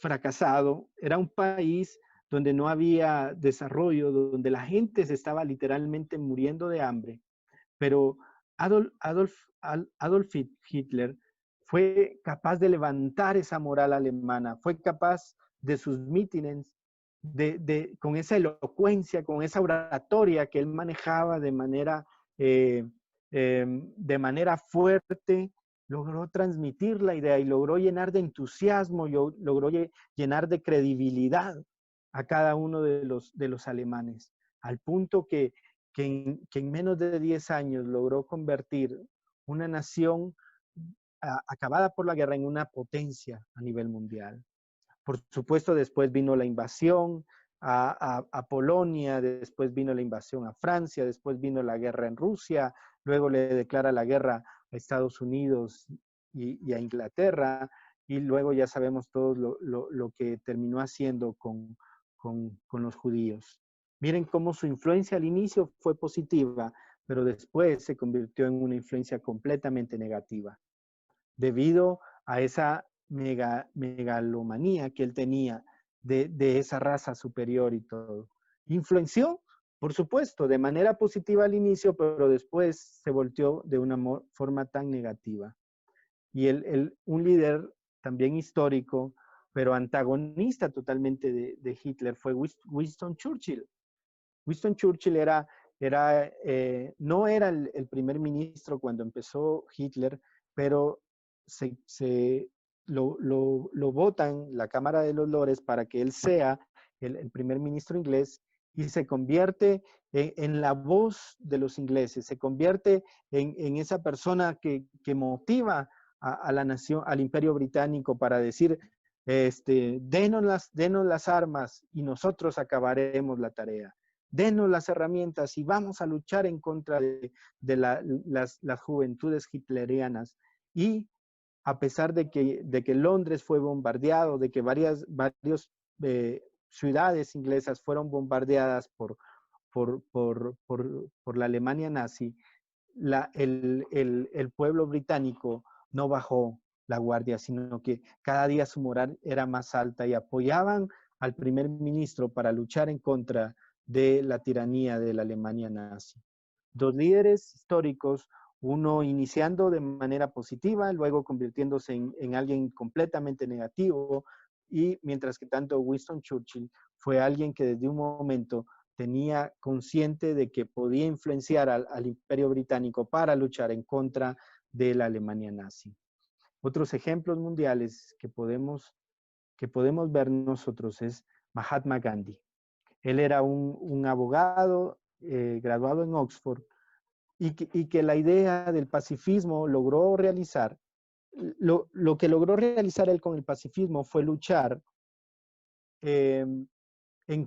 fracasado, era un país donde no había desarrollo, donde la gente se estaba literalmente muriendo de hambre. Pero Adolf Hitler fue capaz de levantar esa moral alemana, fue capaz de sus mítines, con esa elocuencia, con esa oratoria que él manejaba de manera fuerte, logró transmitir la idea y logró llenar de entusiasmo, logró llenar de credibilidad a cada uno de los alemanes, al punto que en menos de 10 años logró convertir una nación acabada por la guerra en una potencia a nivel mundial. Por supuesto, después vino la invasión a Polonia, después vino la invasión a Francia, después vino la guerra en Rusia, luego le declara la guerra a Estados Unidos y a Inglaterra, y luego ya sabemos todo lo que terminó haciendo con los judíos. Miren cómo su influencia al inicio fue positiva, pero después se convirtió en una influencia completamente negativa, debido a esa megalomanía que él tenía de esa raza superior y todo. Influenció, por supuesto, de manera positiva al inicio, pero después se volteó de una forma tan negativa. Y un líder también histórico, pero antagonista totalmente de Hitler, fue Winston Churchill. Winston Churchill no era el primer ministro cuando empezó Hitler, pero lo votan la Cámara de los Lores para que él sea el primer ministro inglés y se convierte en la voz de los ingleses, se convierte en esa persona que motiva a la nación, al Imperio Británico para decir, denos las armas y nosotros acabaremos la tarea. Denos las herramientas y vamos a luchar en contra de las juventudes hitlerianas. Y a pesar de que Londres fue bombardeado, de que varias ciudades inglesas fueron bombardeadas por la Alemania nazi, el pueblo británico no bajó la guardia, sino que cada día su moral era más alta y apoyaban al primer ministro para luchar en contra de la tiranía de la Alemania nazi. Dos líderes históricos, uno iniciando de manera positiva, luego convirtiéndose en alguien completamente negativo, y mientras que tanto Winston Churchill fue alguien que desde un momento tenía consciente de que podía influenciar al Imperio Británico para luchar en contra de la Alemania nazi. Otros ejemplos mundiales que podemos ver nosotros es Mahatma Gandhi. Él era un abogado graduado en Oxford y que la idea del pacifismo logró realizar. Lo que logró realizar él con el pacifismo fue luchar en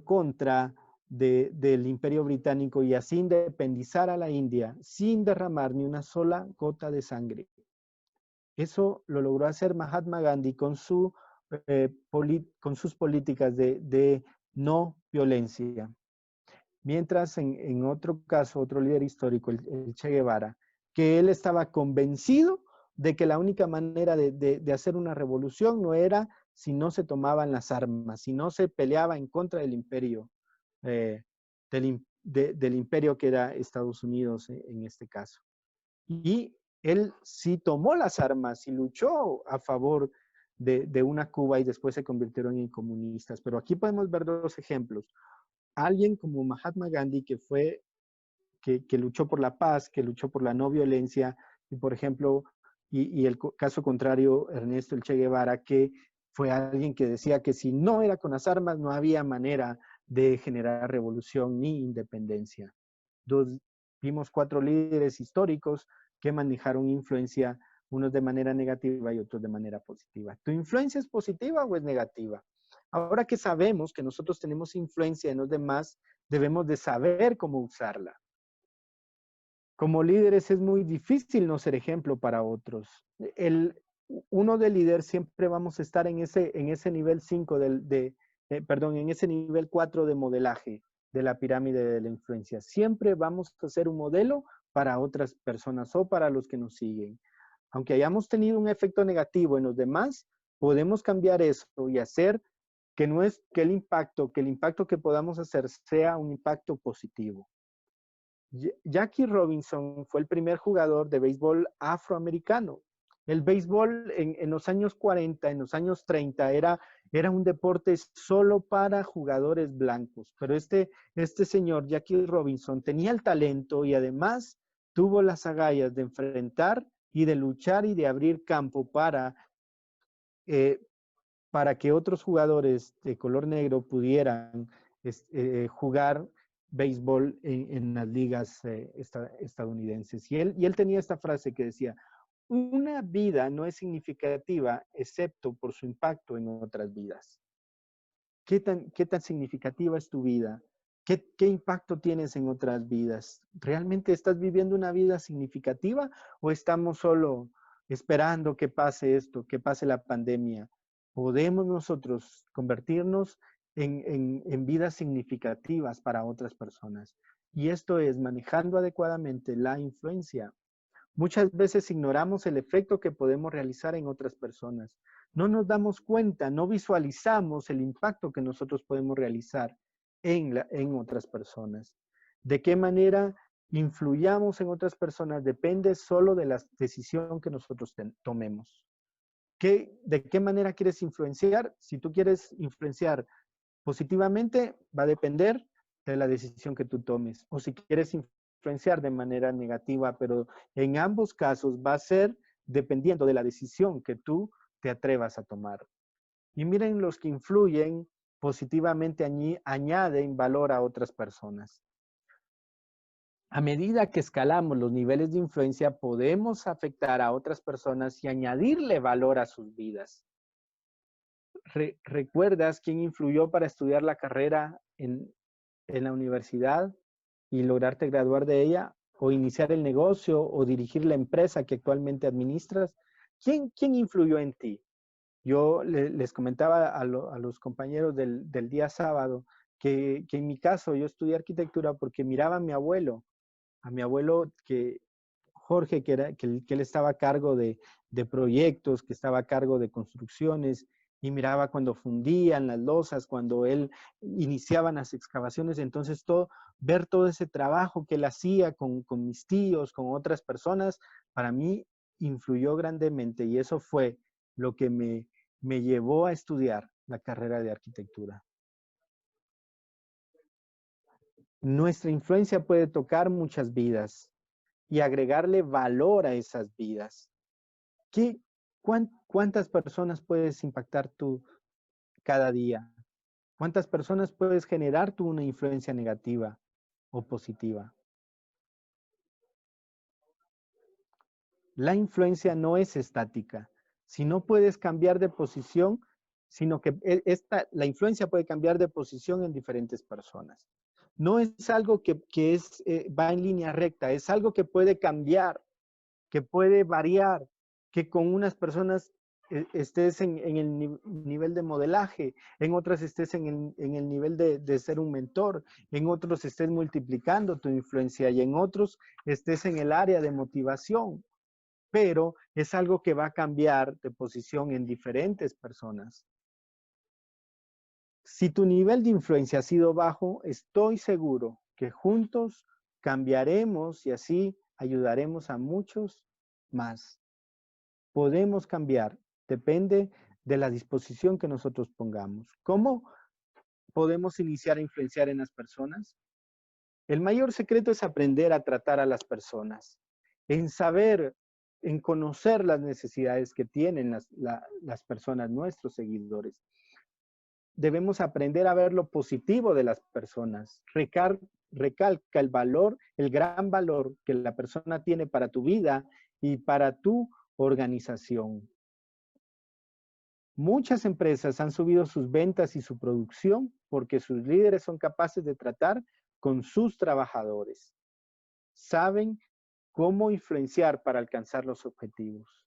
contra del Imperio Británico y así independizar a la India sin derramar ni una sola gota de sangre. Eso lo logró hacer Mahatma Gandhi con sus políticas de no violencia. Mientras en otro caso, otro líder histórico, el Che Guevara, que él estaba convencido de que la única manera de hacer una revolución no era si no se tomaban las armas, si no se peleaba en contra del imperio, del imperio que era Estados Unidos en este caso. Y él sí tomó las armas y luchó a favor de una Cuba y después se convirtieron en comunistas. Pero aquí podemos ver dos ejemplos. Alguien como Mahatma Gandhi que luchó por la paz, que luchó por la no violencia, y por ejemplo, y el caso contrario, Ernesto el Che Guevara, que fue alguien que decía que si no era con las armas no había manera de generar revolución ni independencia. Vimos 4 líderes históricos que manejaron influencia, unos de manera negativa y otros de manera positiva. ¿Tu influencia es positiva o es negativa? Ahora que sabemos que nosotros tenemos influencia en los demás, debemos de saber cómo usarla. Como líderes es muy difícil no ser ejemplo para otros. Uno de líder siempre vamos a estar en ese nivel 5 en ese nivel 4 de modelaje de la pirámide de la influencia. Siempre vamos a ser un modelo para otras personas o para los que nos siguen. Aunque hayamos tenido un efecto negativo en los demás, podemos cambiar eso y hacer que el impacto que podamos hacer sea un impacto positivo. Jackie Robinson fue el primer jugador de béisbol afroamericano. El béisbol en los años 40, en los años 30, era un deporte solo para jugadores blancos. Pero este señor, Jackie Robinson, tenía el talento y además tuvo las agallas de enfrentar y de luchar y de abrir campo para que otros jugadores de color negro pudieran jugar béisbol en las ligas estadounidenses. Y él tenía esta frase que decía, una vida no es significativa excepto por su impacto en otras vidas. ¿Qué tan significativa es tu vida? ¿Qué impacto tienes en otras vidas? ¿Realmente estás viviendo una vida significativa o estamos solo esperando que pase esto, que pase la pandemia? ¿Podemos nosotros convertirnos en vidas significativas para otras personas? Y esto es manejando adecuadamente la influencia. Muchas veces ignoramos el efecto que podemos realizar en otras personas. No nos damos cuenta, no visualizamos el impacto que nosotros podemos realizar en otras personas. ¿De qué manera influyamos en otras personas? Depende solo de la decisión que nosotros tomemos. ¿De qué manera quieres influenciar? Si tú quieres influenciar positivamente, va a depender de la decisión que tú tomes. O si quieres influenciar de manera negativa, pero en ambos casos va a ser dependiendo de la decisión que tú te atrevas a tomar. Y miren, los que influyen positivamente añaden valor a otras personas. A medida que escalamos los niveles de influencia, podemos afectar a otras personas y añadirle valor a sus vidas. ¿Recuerdas quién influyó para estudiar la carrera en la universidad y lograrte graduar de ella? ¿O iniciar el negocio o dirigir la empresa que actualmente administras? ¿Quién influyó en ti? Yo les comentaba a los compañeros del día sábado que en mi caso yo estudié arquitectura porque miraba a mi abuelo Jorge, que él estaba a cargo de proyectos, que estaba a cargo de construcciones, y miraba cuando fundían las losas, cuando él iniciaba las excavaciones. Entonces, ver todo ese trabajo que él hacía con mis tíos, con otras personas, para mí influyó grandemente, y eso fue lo que me llevó a estudiar la carrera de arquitectura. Nuestra influencia puede tocar muchas vidas y agregarle valor a esas vidas. ¿Cuántas personas puedes impactar tú cada día? ¿Cuántas personas puedes generar tú una influencia negativa o positiva? La influencia no es estática. Si no puedes cambiar de posición, sino que la influencia puede cambiar de posición en diferentes personas. No es algo que va en línea recta, es algo que puede cambiar, que puede variar, que con unas personas estés en el nivel de modelaje, en otras estés en el nivel de ser un mentor, en otros estés multiplicando tu influencia y en otros estés en el área de motivación. Pero es algo que va a cambiar de posición en diferentes personas. Si tu nivel de influencia ha sido bajo, estoy seguro que juntos cambiaremos y así ayudaremos a muchos más. Podemos cambiar, depende de la disposición que nosotros pongamos. ¿Cómo podemos iniciar a influenciar en las personas? El mayor secreto es aprender a tratar a las personas, en saber, en conocer las necesidades que tienen las personas, nuestros seguidores. Debemos aprender a ver lo positivo de las personas. Recalca el valor, el gran valor que la persona tiene para tu vida y para tu organización. Muchas empresas han subido sus ventas y su producción porque sus líderes son capaces de tratar con sus trabajadores. Saben cómo influenciar para alcanzar los objetivos.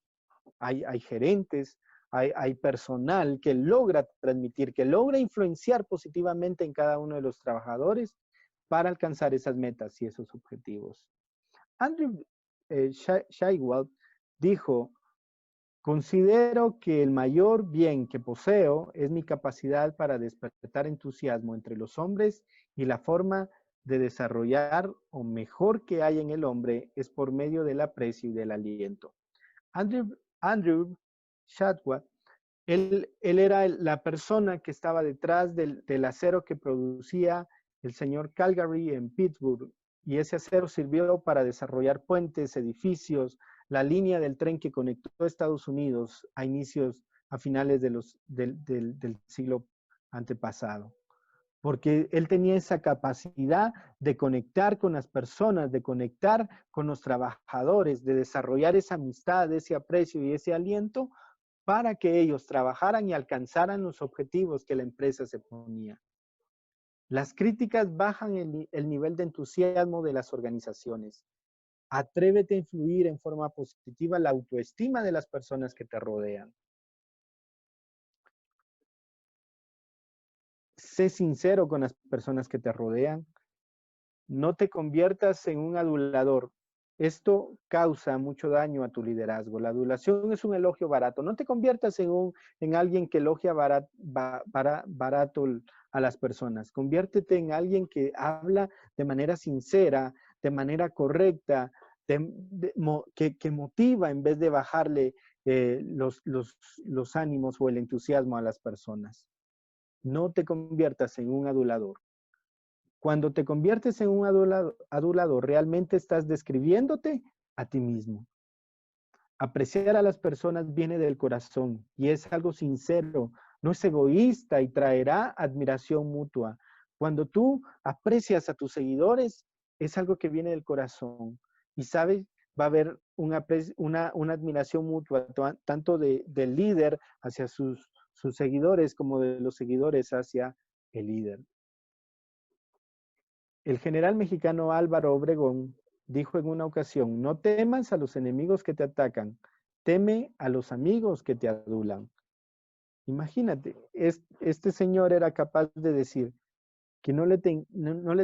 Hay gerentes, hay personal que logra transmitir, que logra influenciar positivamente en cada uno de los trabajadores para alcanzar esas metas y esos objetivos. Andrew Shaiwald dijo: considero que el mayor bien que poseo es mi capacidad para despertar entusiasmo entre los hombres y la forma de desarrollar o mejor que hay en el hombre es por medio del aprecio y del aliento. Andrew Shadwell, él era la persona que estaba detrás del acero que producía el señor Calgary en Pittsburgh, y ese acero sirvió para desarrollar puentes, edificios, la línea del tren que conectó Estados Unidos a finales del siglo antepasado. Porque él tenía esa capacidad de conectar con las personas, de conectar con los trabajadores, de desarrollar esa amistad, ese aprecio y ese aliento para que ellos trabajaran y alcanzaran los objetivos que la empresa se ponía. Las críticas bajan el nivel de entusiasmo de las organizaciones. Atrévete a influir en forma positiva la autoestima de las personas que te rodean. Sé sincero con las personas que te rodean. No te conviertas en un adulador. Esto causa mucho daño a tu liderazgo. La adulación es un elogio barato. No te conviertas en alguien que elogia barato a las personas. Conviértete en alguien que habla de manera sincera, de manera correcta, que motiva en vez de bajarle los ánimos o el entusiasmo a las personas. No te conviertas en un adulador. Cuando te conviertes en un adulador, realmente estás describiéndote a ti mismo. Apreciar a las personas viene del corazón y es algo sincero, no es egoísta y traerá admiración mutua. Cuando tú aprecias a tus seguidores, es algo que viene del corazón. Y sabes, va a haber una admiración mutua, tanto del líder hacia sus seguidores como de los seguidores hacia el líder. El general mexicano Álvaro Obregón dijo en una ocasión, no temas a los enemigos que te atacan, teme a los amigos que te adulan. Imagínate, este señor era capaz de decir que no le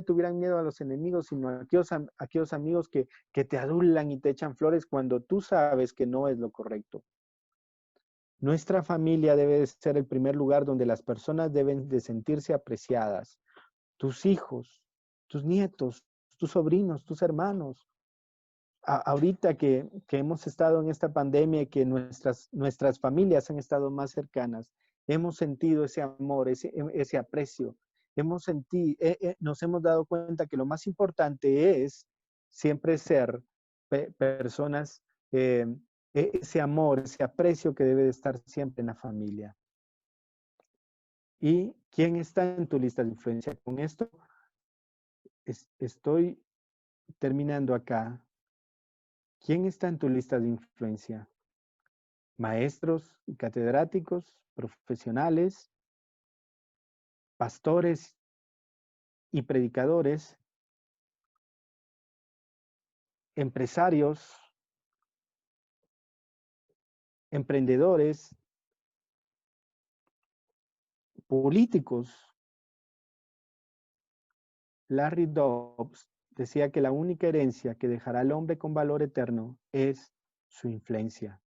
tuvieran miedo a los enemigos, sino a aquellos amigos que te adulan y te echan flores cuando tú sabes que no es lo correcto. Nuestra familia debe de ser el primer lugar donde las personas deben de sentirse apreciadas. Tus hijos, tus nietos, tus sobrinos, tus hermanos. Ahorita que hemos estado en esta pandemia y que nuestras familias han estado más cercanas, hemos sentido ese amor, ese aprecio. Nos hemos dado cuenta que lo más importante es siempre ser personas, ese amor, ese aprecio que debe de estar siempre en la familia. ¿Y quién está en tu lista de influencia? Con esto estoy terminando acá. ¿Quién está en tu lista de influencia? Maestros y catedráticos, profesionales, pastores y predicadores, empresarios, emprendedores, políticos. Larry Dobbs decía que la única herencia que dejará al hombre con valor eterno es su influencia.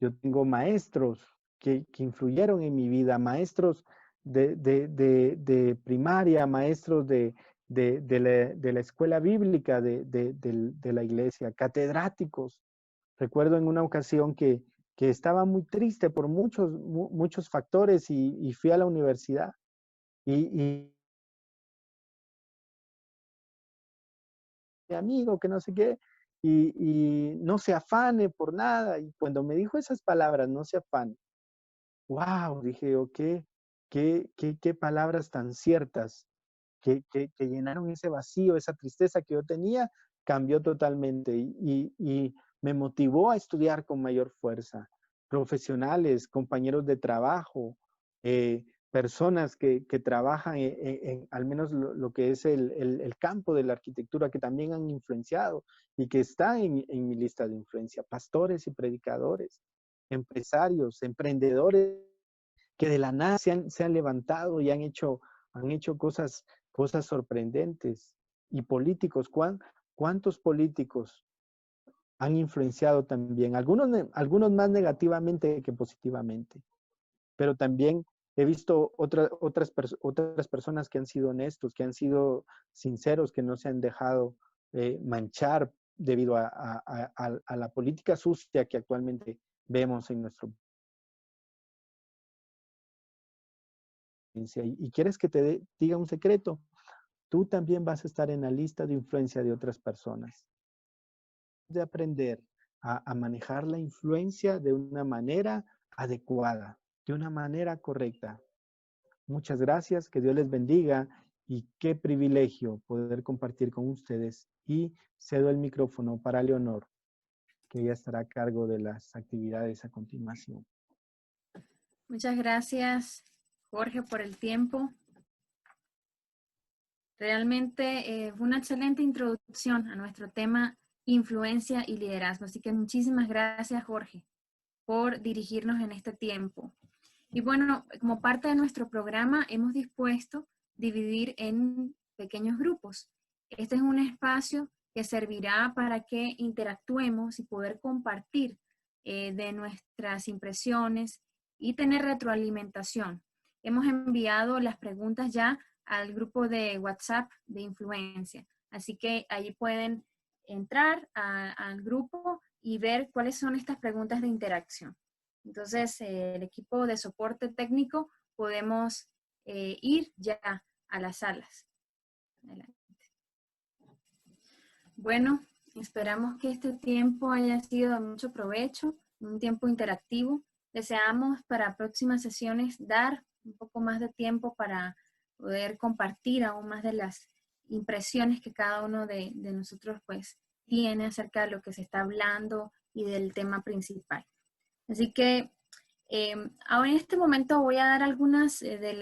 Yo tengo maestros que influyeron en mi vida, maestros de primaria, maestros de la escuela bíblica de la iglesia, catedráticos. Recuerdo en una ocasión que estaba muy triste por muchos factores y fui a la universidad y mi amigo que no sé qué, y no se afane por nada. Y cuando me dijo esas palabras, no se afane, wow, dije, ok, qué palabras tan ciertas que llenaron ese vacío, esa tristeza que yo tenía, cambió totalmente y me motivó a estudiar con mayor fuerza. Profesionales, compañeros de trabajo, personas que trabajan al menos lo que es el campo de la arquitectura, que también han influenciado y que están en mi lista de influencia, pastores y predicadores, empresarios, emprendedores que de la nada se han levantado y han hecho cosas sorprendentes. Y políticos, ¿cuántos políticos han influenciado también? Algunos más negativamente que positivamente, pero también he visto otras personas que han sido honestos, que han sido sinceros, que no se han dejado manchar debido a la política sucia que actualmente vemos en nuestro país. Y quieres que te diga un secreto, tú también vas a estar en la lista de influencia de otras personas. De aprender a manejar la influencia de una manera adecuada, de una manera correcta. Muchas gracias, que Dios les bendiga y qué privilegio poder compartir con ustedes. Y cedo el micrófono para Leonor, que ella estará a cargo de las actividades a continuación. Muchas gracias, Jorge, por el tiempo. Realmente fue una excelente introducción a nuestro tema influencia y liderazgo. Así que muchísimas gracias, Jorge, por dirigirnos en este tiempo. Y bueno, como parte de nuestro programa hemos dispuesto dividir en pequeños grupos. Este es un espacio que servirá para que interactuemos y poder compartir de nuestras impresiones y tener retroalimentación. Hemos enviado las preguntas ya al grupo de WhatsApp de Influencia. Así que ahí pueden entrar al grupo y ver cuáles son estas preguntas de interacción. Entonces, el equipo de soporte técnico podemos ir ya a las salas. Adelante. Bueno, esperamos que este tiempo haya sido de mucho provecho, un tiempo interactivo. Deseamos para próximas sesiones dar un poco más de tiempo para poder compartir aún más de las impresiones que cada uno de nosotros pues tiene acerca de lo que se está hablando y del tema principal. Así que ahora en este momento voy a dar algunas de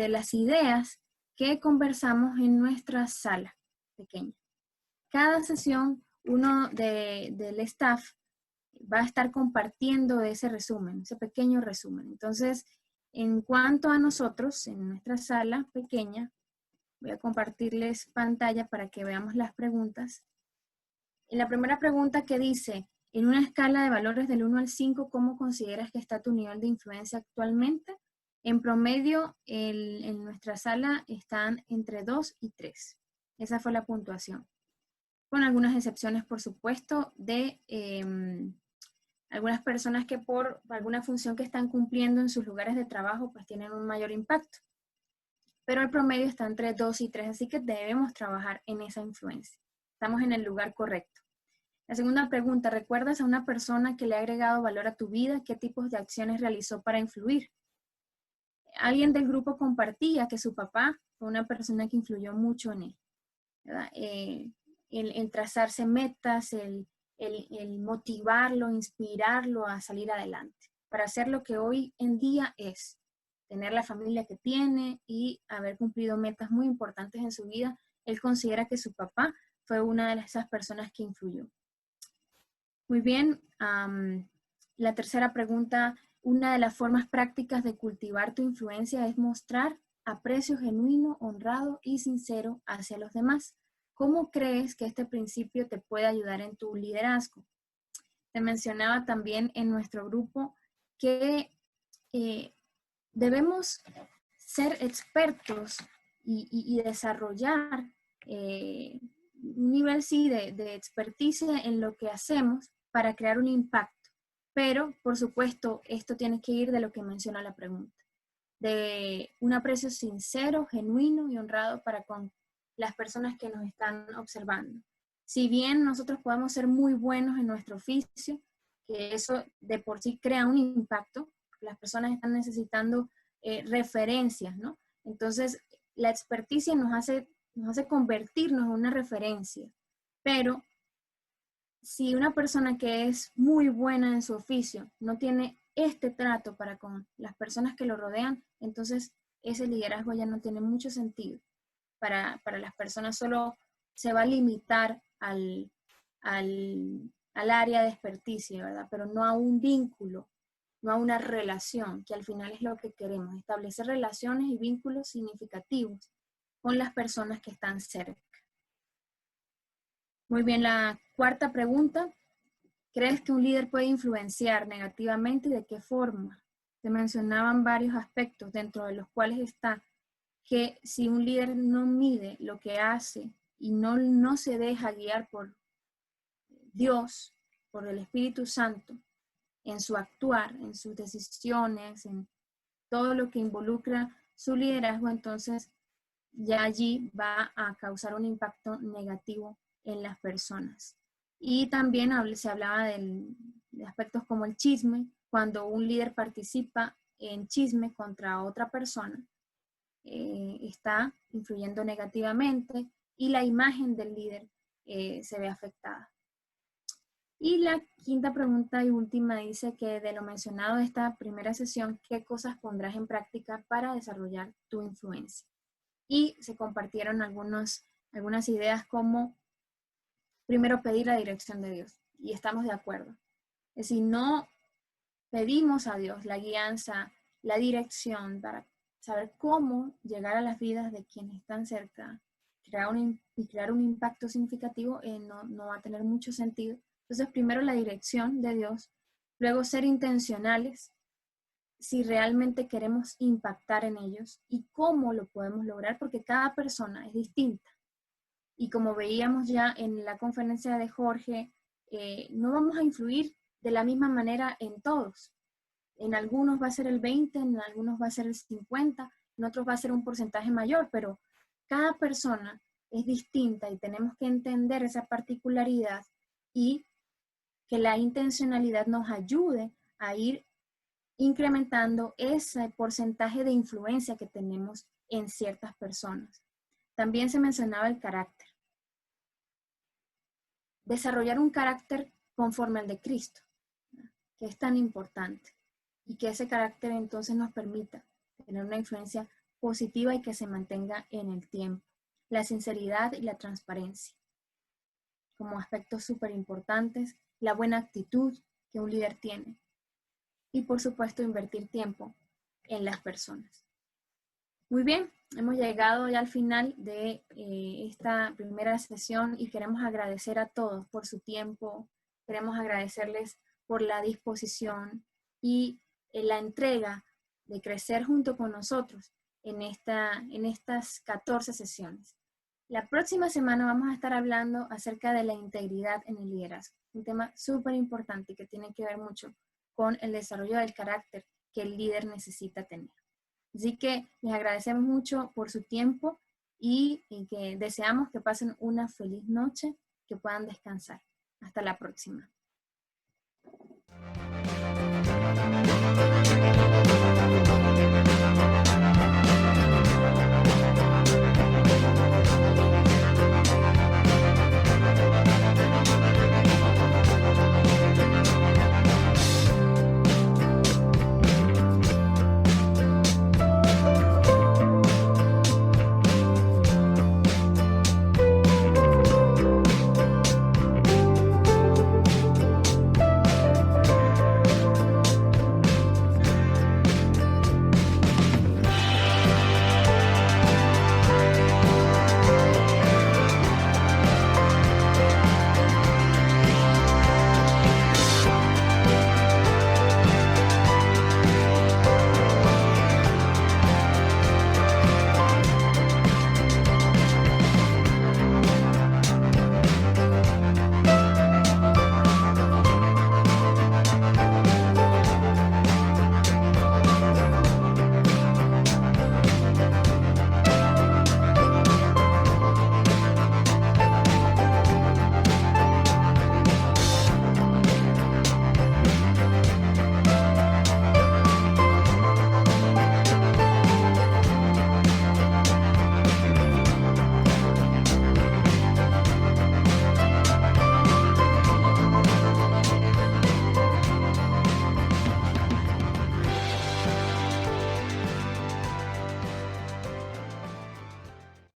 las ideas que conversamos en nuestra sala pequeña. Cada sesión, uno del staff va a estar compartiendo ese resumen, ese pequeño resumen. Entonces, en cuanto a nosotros, en nuestra sala pequeña, voy a compartirles pantalla para que veamos las preguntas. En la primera pregunta que dice, en una escala de valores del 1 al 5, ¿cómo consideras que está tu nivel de influencia actualmente? En promedio, en nuestra sala están entre 2 y 3. Esa fue la puntuación. Con algunas excepciones, por supuesto, de algunas personas que por alguna función que están cumpliendo en sus lugares de trabajo, pues tienen un mayor impacto. Pero el promedio está entre 2 y 3, así que debemos trabajar en esa influencia. Estamos en el lugar correcto. La segunda pregunta, ¿recuerdas a una persona que le ha agregado valor a tu vida? ¿Qué tipos de acciones realizó para influir? Alguien del grupo compartía que su papá fue una persona que influyó mucho en él, ¿verdad? El trazarse metas, el motivarlo, inspirarlo a salir adelante, para hacer lo que hoy en día es, tener la familia que tiene y haber cumplido metas muy importantes en su vida. Él considera que su papá fue una de esas personas que influyó. Muy bien, la tercera pregunta, una de las formas prácticas de cultivar tu influencia es mostrar aprecio genuino, honrado y sincero hacia los demás. ¿Cómo crees que este principio te puede ayudar en tu liderazgo? Te mencionaba también en nuestro grupo que debemos ser expertos y desarrollar un nivel sí de experticia en lo que hacemos para crear un impacto. Pero, por supuesto, esto tiene que ir de lo que menciona la pregunta, de un aprecio sincero, genuino y honrado para con las personas que nos están observando. Si bien nosotros podemos ser muy buenos en nuestro oficio, que eso de por sí crea un impacto, las personas están necesitando referencias, ¿no? Entonces, la experticia nos hace convertirnos en una referencia, pero si una persona que es muy buena en su oficio no tiene este trato para con las personas que lo rodean, entonces ese liderazgo ya no tiene mucho sentido. Para las personas solo se va a limitar al área de experticia, ¿verdad? Pero no a un vínculo, no a una relación, que al final es lo que queremos, establecer relaciones y vínculos significativos con las personas que están cerca. Muy bien, la cuarta pregunta. ¿Crees que un líder puede influenciar negativamente y de qué forma? Te mencionaban varios aspectos, dentro de los cuales está que si un líder no mide lo que hace y no se deja guiar por Dios, por el Espíritu Santo, en su actuar, en sus decisiones, en todo lo que involucra su liderazgo, entonces ya allí va a causar un impacto negativo en las personas. Y también se hablaba de aspectos como el chisme, cuando un líder participa en chisme contra otra persona, está influyendo negativamente y la imagen del líder se ve afectada. Y la quinta pregunta y última dice que de lo mencionado de esta primera sesión, ¿qué cosas pondrás en práctica para desarrollar tu influencia? Y se compartieron algunas ideas como, primero, pedir la dirección de Dios. Y estamos de acuerdo. Es decir, no pedimos a Dios la guianza, la dirección para saber cómo llegar a las vidas de quienes están cerca, crear un impacto significativo, no va a tener mucho sentido. Entonces, primero la dirección de Dios, luego ser intencionales, si realmente queremos impactar en ellos y cómo lo podemos lograr, porque cada persona es distinta. Y como veíamos ya en la conferencia de Jorge, no vamos a influir de la misma manera en todos. En algunos va a ser el 20, en algunos va a ser el 50, en otros va a ser un porcentaje mayor, pero cada persona es distinta y tenemos que entender esa particularidad y que la intencionalidad nos ayude a ir incrementando ese porcentaje de influencia que tenemos en ciertas personas. También se mencionaba el carácter. Desarrollar un carácter conforme al de Cristo, que es tan importante, y que ese carácter entonces nos permita tener una influencia positiva y que se mantenga en el tiempo. La sinceridad y la transparencia, como aspectos súper importantes, la buena actitud que un líder tiene, y por supuesto invertir tiempo en las personas. Muy bien, hemos llegado ya al final de esta primera sesión y queremos agradecer a todos por su tiempo, queremos agradecerles por la disposición y la entrega de crecer junto con nosotros en estas 14 sesiones. La próxima semana vamos a estar hablando acerca de la integridad en el liderazgo, un tema súper importante que tiene que ver mucho con el desarrollo del carácter que el líder necesita tener. Así que les agradecemos mucho por su tiempo y que deseamos que pasen una feliz noche, que puedan descansar. Hasta la próxima.